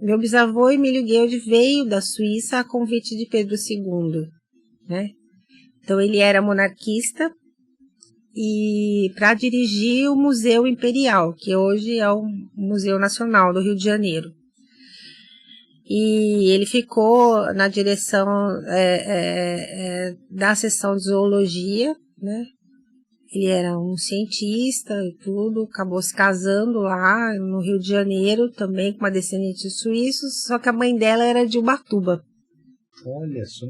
Meu bisavô Emílio Guild veio da Suíça a convite de Pedro II, né? Então, ele era monarquista e para dirigir o Museu Imperial, que hoje é o Museu Nacional do Rio de Janeiro. E ele ficou na direção da seção de zoologia, né? Ele era um cientista e tudo, acabou se casando lá no Rio de Janeiro, também com uma descendente de suíços, só que a mãe dela era de Ubatuba. Olha só,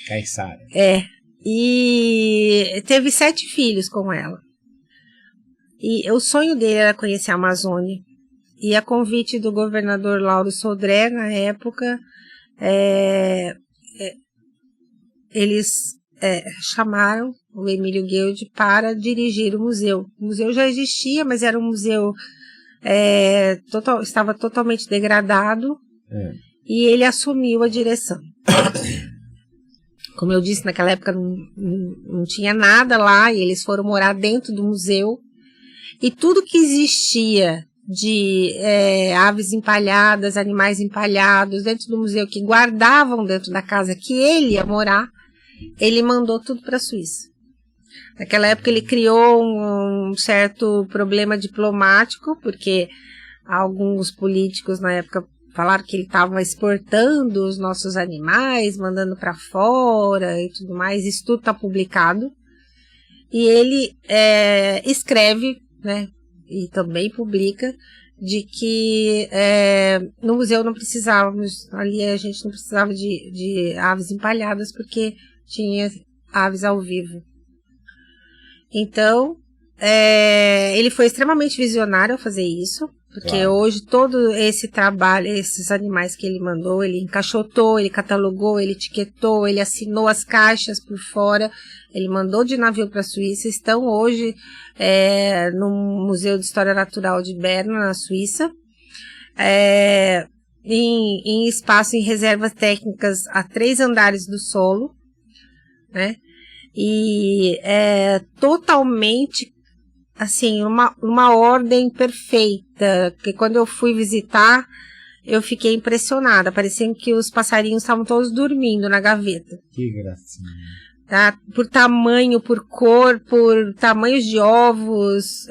Caiçara. E teve 7 filhos com ela. E o sonho dele era conhecer a Amazônia. E a convite do governador Lauro Sodré, na época, eles chamaram o Emílio Guild para dirigir o museu. O museu já existia, mas era um museu estava totalmente degradado, e ele assumiu a direção. Como eu disse, naquela época não tinha nada lá, e eles foram morar dentro do museu, e tudo que existia de aves empalhadas, animais empalhados dentro do museu, que guardavam dentro da casa que ele ia morar, ele mandou tudo para a Suíça. Naquela época ele criou um certo problema diplomático, porque alguns políticos na época falaram que ele estava exportando os nossos animais, mandando para fora e tudo mais. Isso tudo está publicado. E ele escreve, né, e também publica, de que no museu não precisávamos, ali a gente não precisava de aves empalhadas, porque tinha aves ao vivo. Então, ele foi extremamente visionário ao fazer isso, porque claro, hoje todo esse trabalho, esses animais que ele mandou, ele encaixotou, ele catalogou, ele etiquetou, ele assinou as caixas por fora, ele mandou de navio para a Suíça, estão hoje no Museu de História Natural de Berna, na Suíça, em espaço em reservas técnicas a 3 andares do solo, né? E totalmente assim, uma ordem perfeita, porque quando eu fui visitar, eu fiquei impressionada, parecia que os passarinhos estavam todos dormindo na gaveta. Que gracinha. Tá? Por tamanho, por cor, por tamanhos de ovos,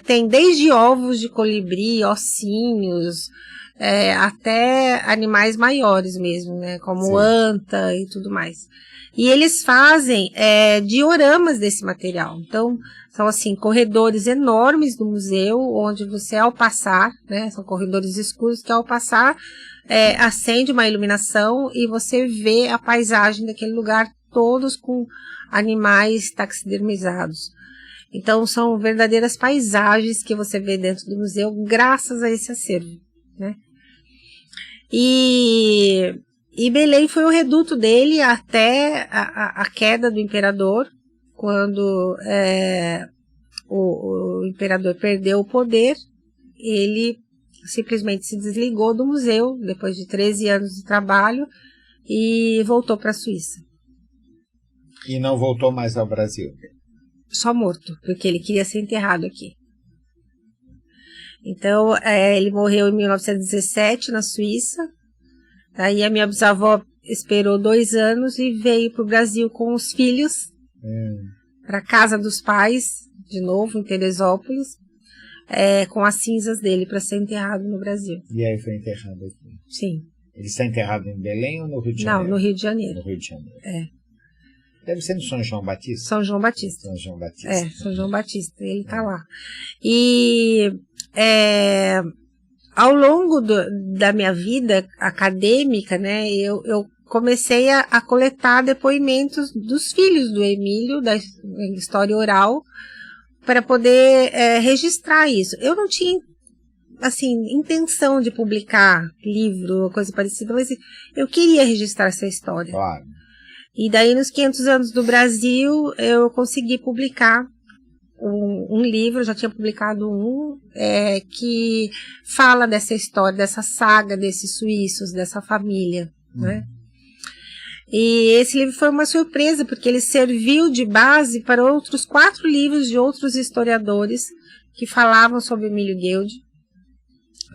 tem desde ovos de colibri, ossinhos, até animais maiores mesmo, né? Como sim, anta e tudo mais. E eles fazem dioramas desse material. Então, são assim, corredores enormes do museu, onde você, ao passar, né, são corredores escuros que, ao passar, acende uma iluminação e você vê a paisagem daquele lugar, todos com animais taxidermizados. Então, são verdadeiras paisagens que você vê dentro do museu, graças a esse acervo, né? E Belém foi o reduto dele até a queda do imperador, quando o imperador perdeu o poder. Ele simplesmente se desligou do museu, depois de 13 anos de trabalho, e voltou para a Suíça. E não voltou mais ao Brasil? Só morto, porque ele queria ser enterrado aqui. Então, ele morreu em 1917 na Suíça. Aí a minha bisavó esperou 2 anos e veio para o Brasil com os filhos, para a casa dos pais, de novo, em Teresópolis, com as cinzas dele para ser enterrado no Brasil. E aí foi enterrado aqui? Sim. Ele está enterrado em Belém ou no Rio de Janeiro? Não, no Rio de Janeiro. No Rio de Janeiro. Deve ser no São João Batista? São João Batista. São João Batista. São João Batista, ele está lá. E ao longo da minha vida acadêmica, né, eu comecei a coletar depoimentos dos filhos do Emílio, da história oral, para poder registrar isso. Eu não tinha, assim, intenção de publicar livro ou coisa parecida, mas eu queria registrar essa história. Claro. E daí, nos 500 anos do Brasil, eu consegui publicar um livro, já tinha publicado que fala dessa história, dessa saga desses suíços, dessa família, né? E esse livro foi uma surpresa, porque ele serviu de base para outros 4 livros de outros historiadores que falavam sobre Emílio Guild,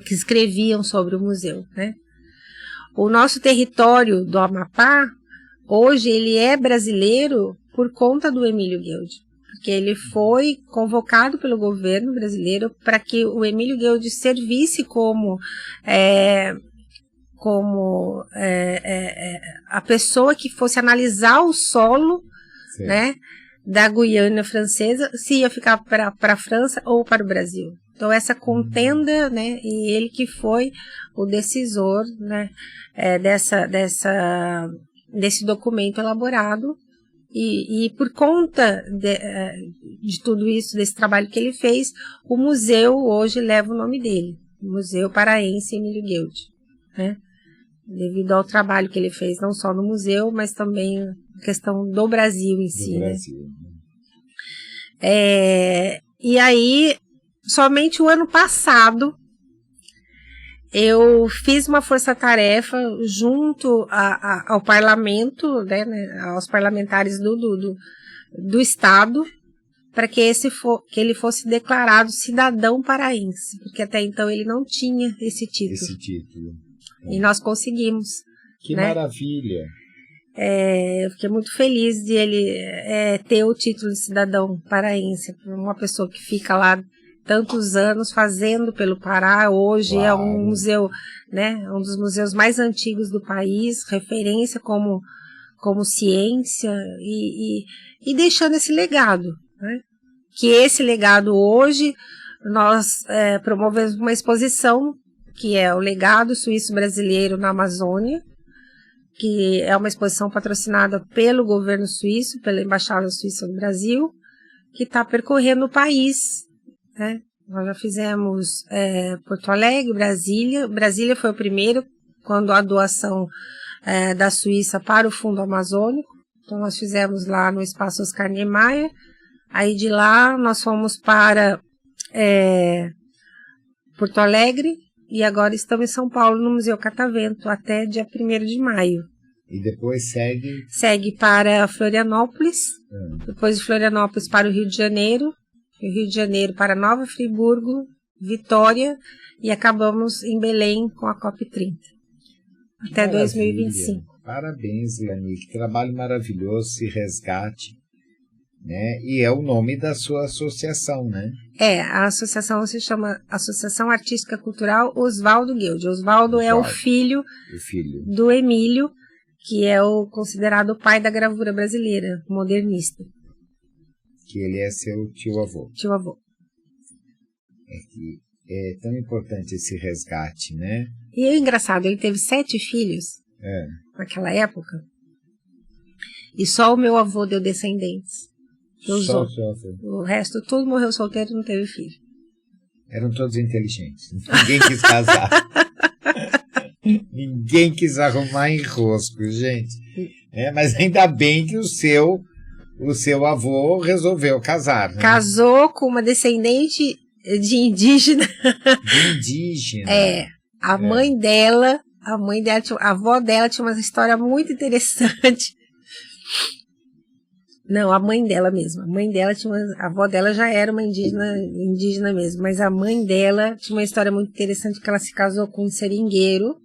que escreviam sobre o museu, né? O nosso território do Amapá, hoje, ele é brasileiro por conta do Emílio Guild, porque ele foi convocado pelo governo brasileiro para que o Emílio Guild servisse como a pessoa que fosse analisar o solo, né, da Guiana Francesa, se ia ficar para a França ou para o Brasil. Então, essa contenda, né, e ele que foi o decisor, né, desse documento elaborado, e por conta de tudo isso, desse trabalho que ele fez, o museu hoje leva o nome dele, Museu Paraense Emílio Guild, né? Devido ao trabalho que ele fez, não só no museu, mas também a questão do Brasil em si, né? E aí, somente o ano passado, eu fiz uma força-tarefa junto ao parlamento, né, aos parlamentares do estado, para que ele fosse declarado cidadão paraense, porque até então ele não tinha esse título. E nós conseguimos. Que, né? Maravilha! Eu fiquei muito feliz de ele ter o título de cidadão paraense, uma pessoa que fica lá tantos anos fazendo pelo Pará. Hoje é um museu, né, um dos museus mais antigos do país, referência como ciência, e deixando esse legado, né? Que esse legado hoje nós promovemos uma exposição que é o Legado Suíço Brasileiro na Amazônia, que é uma exposição patrocinada pelo governo suíço, pela Embaixada Suíça no Brasil, que está percorrendo o país, né? Nós já fizemos Porto Alegre, Brasília. Brasília foi o primeiro, quando a doação da Suíça para o Fundo Amazônico. Então, nós fizemos lá no Espaço Oscar Niemeyer. Aí, de lá, nós fomos para Porto Alegre, e agora estamos em São Paulo, no Museu Catavento, até dia 1º de maio. E depois segue? Segue para Florianópolis, depois de Florianópolis para o Rio de Janeiro, Rio de Janeiro para Nova Friburgo, Vitória, e acabamos em Belém com a COP30, até 2025. Parabéns, Ilani, que trabalho maravilhoso, esse resgate, né? E é o nome da sua associação, né? A associação se chama Associação Artística Cultural Oswaldo Guild. Oswaldo é o filho do Emílio, que é o considerado o pai da gravura brasileira, modernista. Que ele é seu tio-avô. Tio-avô. É tão importante esse resgate, né? E é engraçado, ele teve 7 filhos naquela época, e só o meu avô deu descendentes. O resto, tudo morreu solteiro e não teve filho. Eram todos inteligentes. Ninguém quis casar. Ninguém quis arrumar enrosco, gente. Mas ainda bem que o seu avô resolveu casar, né? Casou com uma descendente de indígena. De indígena. A mãe dela, a avó dela tinha uma história muito interessante. Não, a mãe dela mesmo. A avó dela já era uma indígena mesmo, mas a mãe dela tinha uma história muito interessante, que ela se casou com um seringueiro,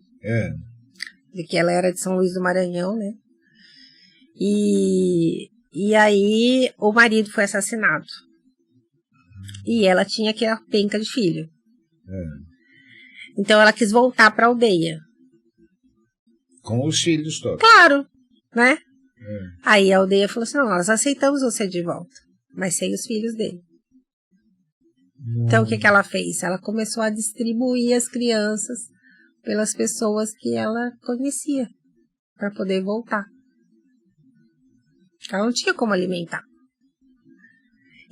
de que ela era de São Luís do Maranhão, né? E aí o marido foi assassinado. E ela tinha aquela penca de filho. Então ela quis voltar para a aldeia. Com os filhos todos. Claro, né? Aí a aldeia falou assim: não, nós aceitamos você de volta, mas sem os filhos dele. Então o que ela fez? Ela começou a distribuir as crianças pelas pessoas que ela conhecia, para poder voltar. Ela não tinha como alimentar.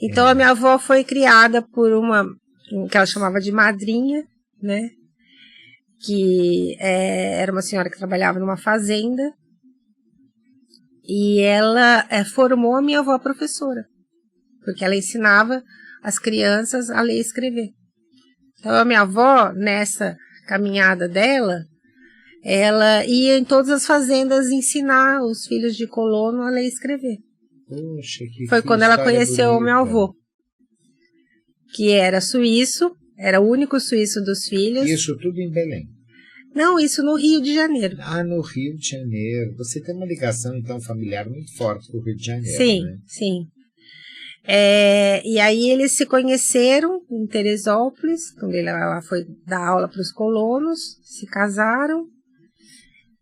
Então a minha avó foi criada por uma que ela chamava de madrinha, né? Que era uma senhora que trabalhava numa fazenda. E ela formou a minha avó professora, porque ela ensinava as crianças a ler e escrever. Então, a minha avó, nessa caminhada dela, ela ia em todas as fazendas ensinar os filhos de colono a ler e escrever. Poxa, Foi quando ela conheceu bonita. o meu avô, que era suíço, era o único suíço dos filhos. Isso tudo em Belém? Não, isso no Rio de Janeiro. Ah, no Rio de Janeiro. Você tem uma ligação, então, familiar muito forte com o Rio de Janeiro, sim, né? Sim. E aí eles se conheceram em Teresópolis, quando ela foi dar aula para os colonos, se casaram.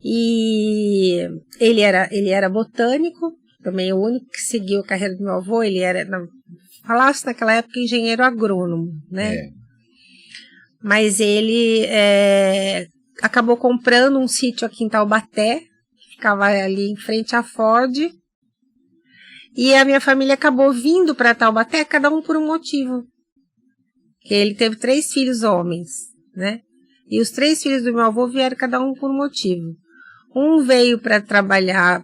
E ele era botânico, também o único que seguiu a carreira do meu avô. Ele era, falasse naquela época, engenheiro agrônomo, né? Mas ele acabou comprando um sítio aqui em Taubaté, que ficava ali em frente à Ford. E a minha família acabou vindo para Taubaté, cada um por um motivo. Que ele teve 3 filhos homens, né? E os 3 filhos do meu avô vieram cada um por um motivo. Um veio para trabalhar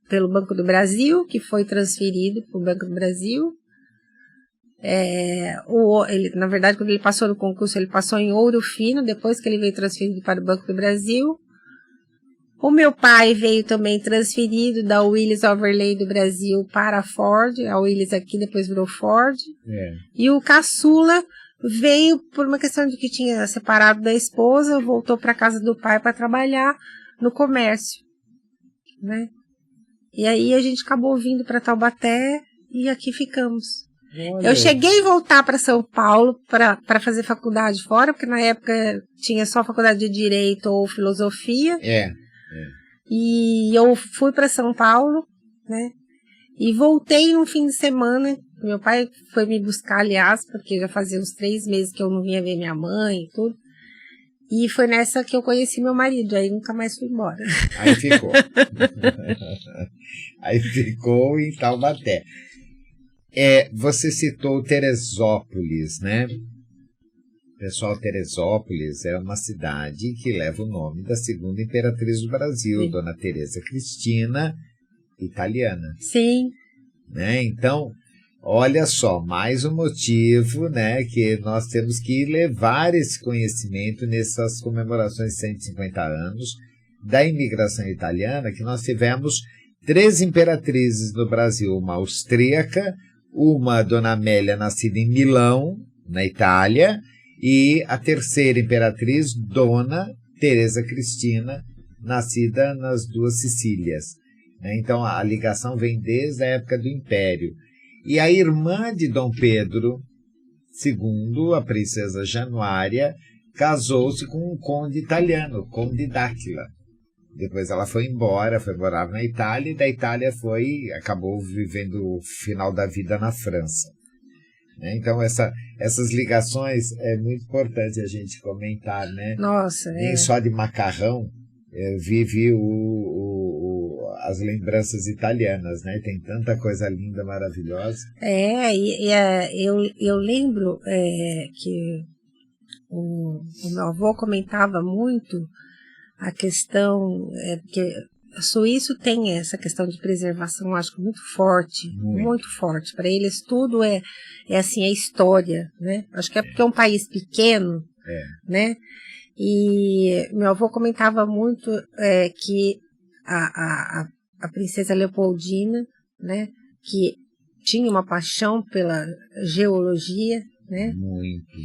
pelo Banco do Brasil, que foi transferido para o Banco do Brasil. Na verdade, quando ele passou no concurso, ele passou em Ouro Fino, depois que ele veio transferido para o Banco do Brasil. O meu pai veio também transferido da Willis Overlay do Brasil para a Ford. A Willis aqui depois virou Ford. E o caçula veio por uma questão de que tinha separado da esposa, voltou para a casa do pai para trabalhar no comércio, né? E aí a gente acabou vindo para Taubaté e aqui ficamos. Olha. Eu cheguei a voltar para São Paulo para fazer faculdade fora, porque na época tinha só faculdade de Direito ou Filosofia. E eu fui para São Paulo, né? E voltei um fim de semana. Meu pai foi me buscar, aliás, porque já fazia uns 3 meses que eu não vinha ver minha mãe e tudo. E foi nessa que eu conheci meu marido, aí nunca mais fui embora. Aí ficou. Aí ficou em Taubaté. Você citou Teresópolis, né? Pessoal, Teresópolis é uma cidade que leva o nome da segunda imperatriz do Brasil, sim, Dona Teresa Cristina, italiana. Sim. Né? Então, olha só, mais um motivo, né, que nós temos que levar esse conhecimento nessas comemorações de 150 anos da imigração italiana, que nós tivemos 3 imperatrizes no Brasil, uma austríaca, uma Dona Amélia, nascida em Milão, na Itália, e a terceira imperatriz, Dona Teresa Cristina, nascida nas 2 Sicílias. Então, a ligação vem desde a época do Império. E a irmã de Dom Pedro II, a princesa Januária, casou-se com um conde italiano, o Conde Dáquila. Depois ela foi embora, foi morar na Itália, e da Itália acabou vivendo o final da vida na França. Então, essas ligações é muito importante a gente comentar, né? Nossa, nem só de macarrão vive as lembranças italianas, né? Tem tanta coisa linda, maravilhosa. Eu lembro que o meu avô comentava muito a questão, porque o suíço tem essa questão de preservação, acho que muito forte, muito forte. Para eles tudo é assim, é história, né? Acho que é porque é um país pequeno, né? E meu avô comentava muito que a princesa Leopoldina, né, que tinha uma paixão pela geologia, né? Muito.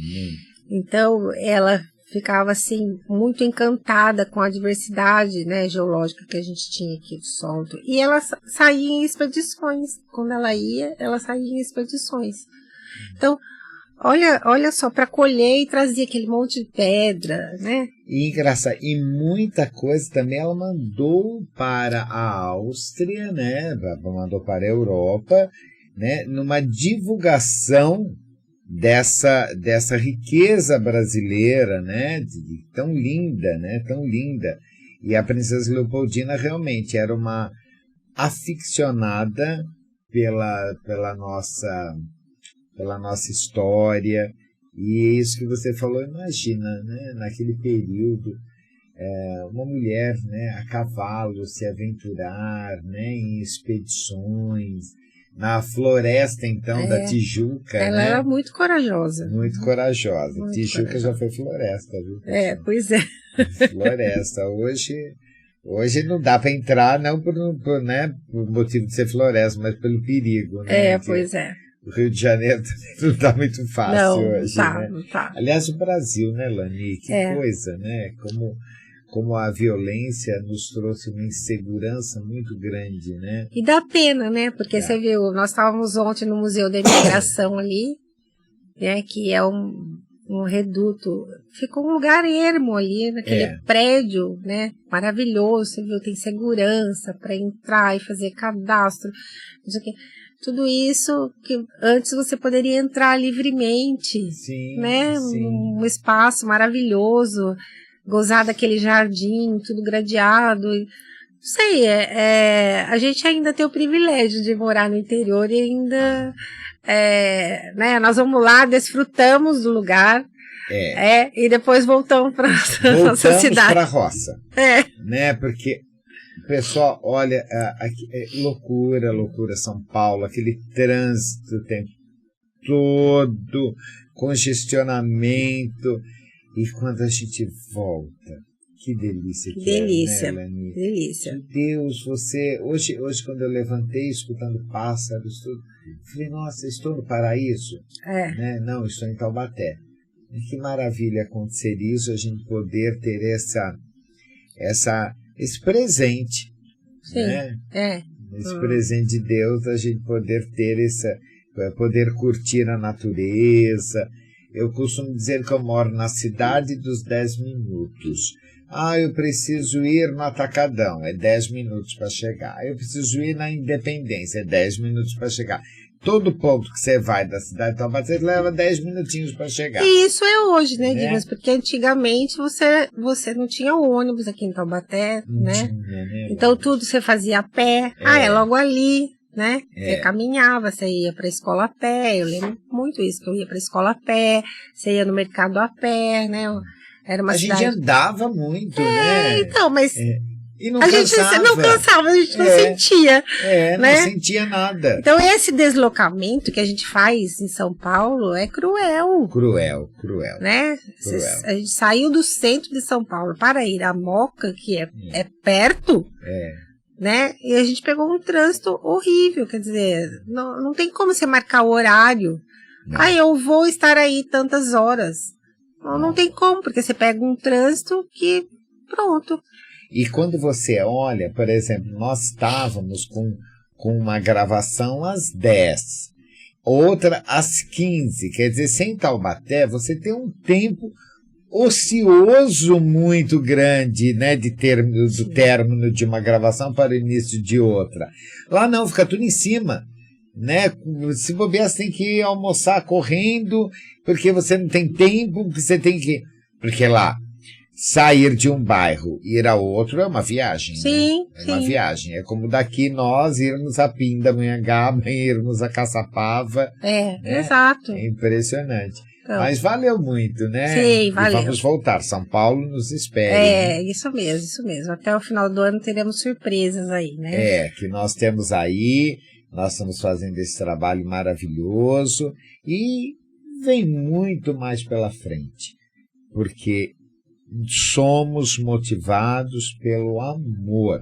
Então, ela ficava assim muito encantada com a diversidade, né, geológica que a gente tinha aqui do solo. E ela saía em expedições. Quando ela ia, ela saía em expedições. Então, olha só, para colher e trazia aquele monte de pedra, né? E engraçado, e muita coisa também ela mandou para a Áustria, né? Mandou para a Europa, né? Numa divulgação dessa riqueza brasileira, né? Tão linda, né? Tão linda. E a princesa Leopoldina realmente era uma aficionada pela nossa história. E isso que você falou, imagina, né? Naquele período, uma mulher, né, a cavalo, se aventurar, né, em expedições, na floresta, então, da Tijuca. Ela era muito corajosa. Muito corajosa. Muito Tijuca corajosa. já foi floresta, viu, pessoal? Pois é. Floresta. Hoje não dá para entrar, não por motivo de ser floresta, mas pelo perigo, né? Pois é. O Rio de Janeiro não está muito fácil hoje, né? Não tá. Aliás, o Brasil, né, Lani? Que coisa, né? Como a violência nos trouxe uma insegurança muito grande, né? E dá pena, né? Porque você viu, nós estávamos ontem no Museu da Imigração ali, né? Que é um reduto, ficou um lugar ermo ali, naquele prédio, né? Maravilhoso, você viu, tem segurança para entrar e fazer cadastro, não sei o quê. Tudo isso que antes você poderia entrar livremente, né? Sim. Um espaço maravilhoso, gozar daquele jardim, tudo gradeado. Não sei, a gente ainda tem o privilégio de morar no interior e ainda, né? Nós vamos lá, desfrutamos do lugar, e depois voltamos para nossa cidade. Voltamos para a roça, né? Porque pessoal, olha, loucura São Paulo, aquele trânsito o tempo todo, congestionamento, e quando a gente volta, que delícia que delícia, né, Lani? Delícia. Meu Deus, hoje quando eu levantei escutando pássaros, tudo, falei, nossa, estou no paraíso? Né? Não, estou em Taubaté. E que maravilha acontecer isso, a gente poder ter esse presente, né? Esse presente de Deus, a gente poder ter poder curtir a natureza. Eu costumo dizer que eu moro na cidade dos 10 minutos. Eu preciso ir no Atacadão, é 10 minutos para chegar. Eu preciso ir na Independência, é 10 minutos para chegar. Todo ponto que você vai da cidade de Taubaté leva 10 minutinhos para chegar. E isso é hoje, né, Dimas? Porque antigamente você não tinha ônibus aqui em Taubaté, né? Tinha, né? Então tudo você fazia a pé. É logo ali, né? Você caminhava, você ia para a escola a pé. Eu lembro muito isso, que eu ia para a escola a pé, você ia no mercado a pé, né? Era uma cidade... gente andava muito, né? Então, mas... E não a cansava. gente não cansava, a gente não sentia. Né? Não sentia nada. Então, esse deslocamento que a gente faz em São Paulo é cruel. Cruel. Né? A gente saiu do centro de São Paulo para ir a Moca, que é perto, né? E a gente pegou um trânsito horrível, quer dizer, não tem como você marcar o horário. Eu vou estar aí tantas horas. Não tem como, porque você pega um trânsito que, pronto. E quando você olha, por exemplo, nós estávamos com uma gravação às 10, outra às 15, quer dizer, sem Taubaté, você tem um tempo ocioso muito grande, né, do término de uma gravação para o início de outra. Lá não, fica tudo em cima, né? Se bobear, você tem que ir almoçar correndo, porque você não tem tempo, porque você tem que... Porque lá... Sair de um bairro e ir a outro é uma viagem, sim, né? Uma viagem. É como daqui nós irmos a Pindamonhangaba, irmos a Caçapava. Né? Exato. É impressionante. Então, mas valeu muito, né? Sim, valeu. E vamos voltar. São Paulo nos espera. Né? Isso mesmo. Até o final do ano teremos surpresas aí, né? Que nós temos aí. Nós estamos fazendo esse trabalho maravilhoso e vem muito mais pela frente. Porque... somos motivados pelo amor,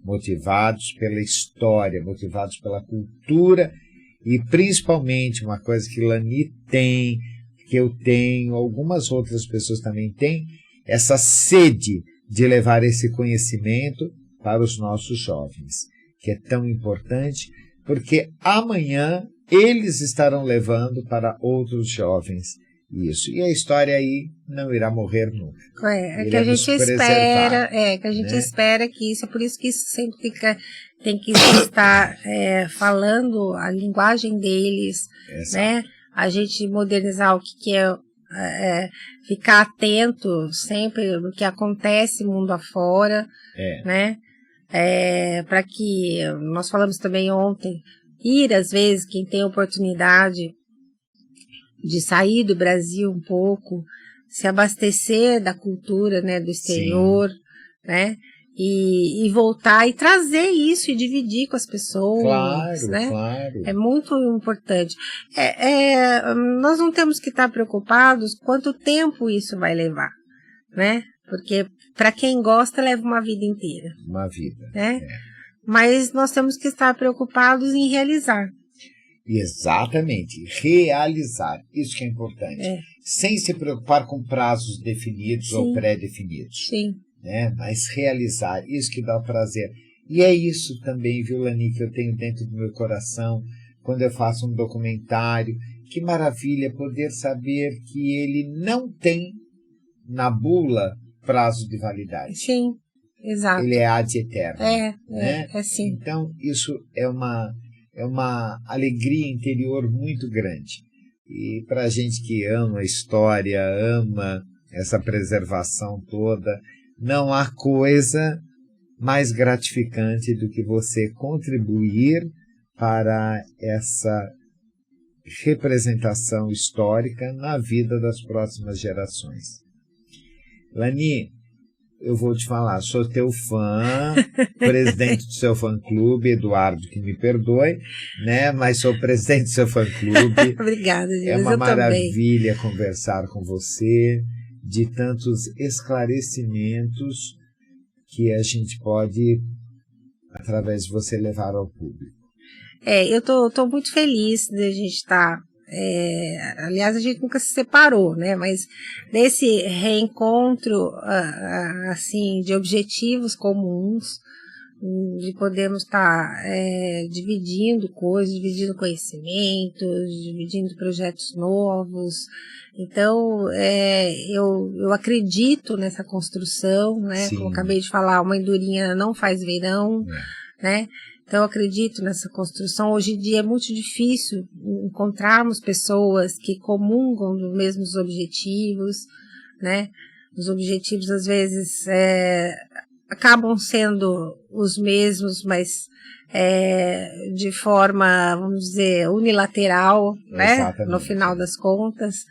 motivados pela história, motivados pela cultura e principalmente uma coisa que Lani tem, que eu tenho, algumas outras pessoas também têm, essa sede de levar esse conhecimento para os nossos jovens, que é tão importante, porque amanhã eles estarão levando para outros jovens isso. E a história aí não irá morrer nunca. Que a gente espera, espera que isso, é por isso que isso sempre tem que estar falando a linguagem deles, né? A gente modernizar o que é ficar atento sempre no que acontece mundo afora, né? Para que, nós falamos também ontem, ir às vezes, quem tem oportunidade de sair do Brasil um pouco, se abastecer da cultura, né, do exterior, né, e voltar e trazer isso e dividir com as pessoas, claro, né? Claro. É muito importante. Nós não temos que estar preocupados quanto tempo isso vai levar, né? Porque para quem gosta leva uma vida inteira. Uma vida. Né? Mas nós temos que estar preocupados em realizar. Exatamente, realizar, isso que é importante, sem se preocupar com prazos definidos ou pré-definidos. Sim. Né? Mas realizar, isso que dá prazer. E é isso também, viu, Lani, que eu tenho dentro do meu coração, quando eu faço um documentário. Que maravilha poder saber que ele não tem na bula prazo de validade. Sim, exato. Ele é ad eterno. Né? É sim. Então, isso é uma alegria interior muito grande. E para a gente que ama a história, ama essa preservação toda, não há coisa mais gratificante do que você contribuir para essa representação histórica na vida das próximas gerações. Lani, eu vou te falar, sou teu fã, presidente do seu fã-clube, Eduardo, que me perdoe, né? Mas sou presidente do seu fã-clube. Obrigada, Jesus. É uma maravilha conversar com você, de tantos esclarecimentos que a gente pode, através de você, levar ao público. Eu tô muito feliz de a gente estar... aliás, a gente nunca se separou, né? Mas desse reencontro, assim, de objetivos comuns, de podermos estar dividindo coisas, dividindo conhecimentos, dividindo projetos novos. Então, eu acredito nessa construção, né? Sim. Como eu acabei de falar, uma andorinha não faz verão, né? Então, eu acredito nessa construção. Hoje em dia é muito difícil encontrarmos pessoas que comungam dos mesmos objetivos, né? Os objetivos, às vezes, acabam sendo os mesmos, mas de forma, vamos dizer, unilateral, né? Exatamente. No final das contas.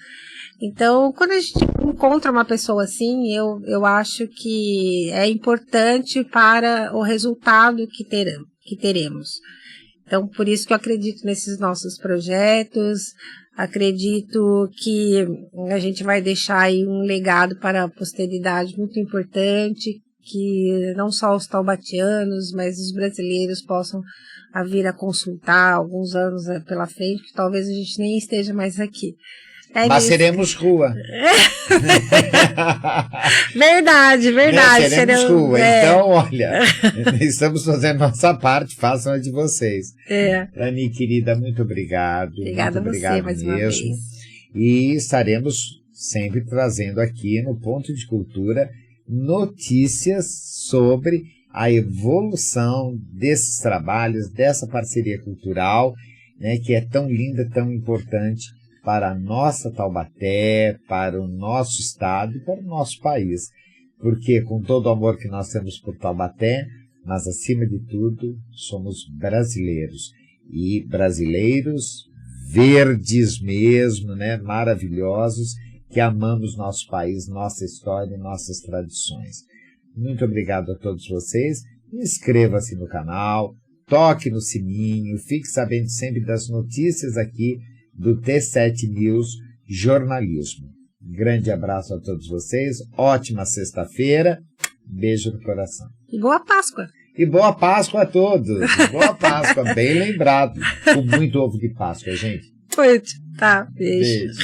Então, quando a gente encontra uma pessoa assim, eu acho que é importante para o resultado que teremos. Então, por isso que eu acredito nesses nossos projetos, acredito que a gente vai deixar aí um legado para a posteridade muito importante, que não só os taubatianos, mas os brasileiros possam vir a consultar alguns anos pela frente, que talvez a gente nem esteja mais aqui. Mas seremos rua. Verdade. Seremos rua. Então, olha, estamos fazendo nossa parte, façam a de vocês. Lani, querida, muito obrigado. Obrigada muito a você, obrigado mais mesmo. uma vez. E estaremos sempre trazendo aqui no Ponto de Cultura notícias sobre a evolução desses trabalhos, dessa parceria cultural, né, que é tão linda, tão importante para a nossa Taubaté, para o nosso estado e para o nosso país. Porque com todo o amor que nós temos por Taubaté, mas acima de tudo, somos brasileiros. E brasileiros verdes mesmo, né, maravilhosos, que amamos nosso país, nossa história e nossas tradições. Muito obrigado a todos vocês. Inscreva-se no canal, toque no sininho, fique sabendo sempre das notícias aqui do T7 News Jornalismo. Grande abraço a todos vocês, ótima sexta-feira, beijo no coração. E boa Páscoa! E boa Páscoa a todos, boa Páscoa, bem lembrado, com muito ovo de Páscoa, gente. Tá, beijo.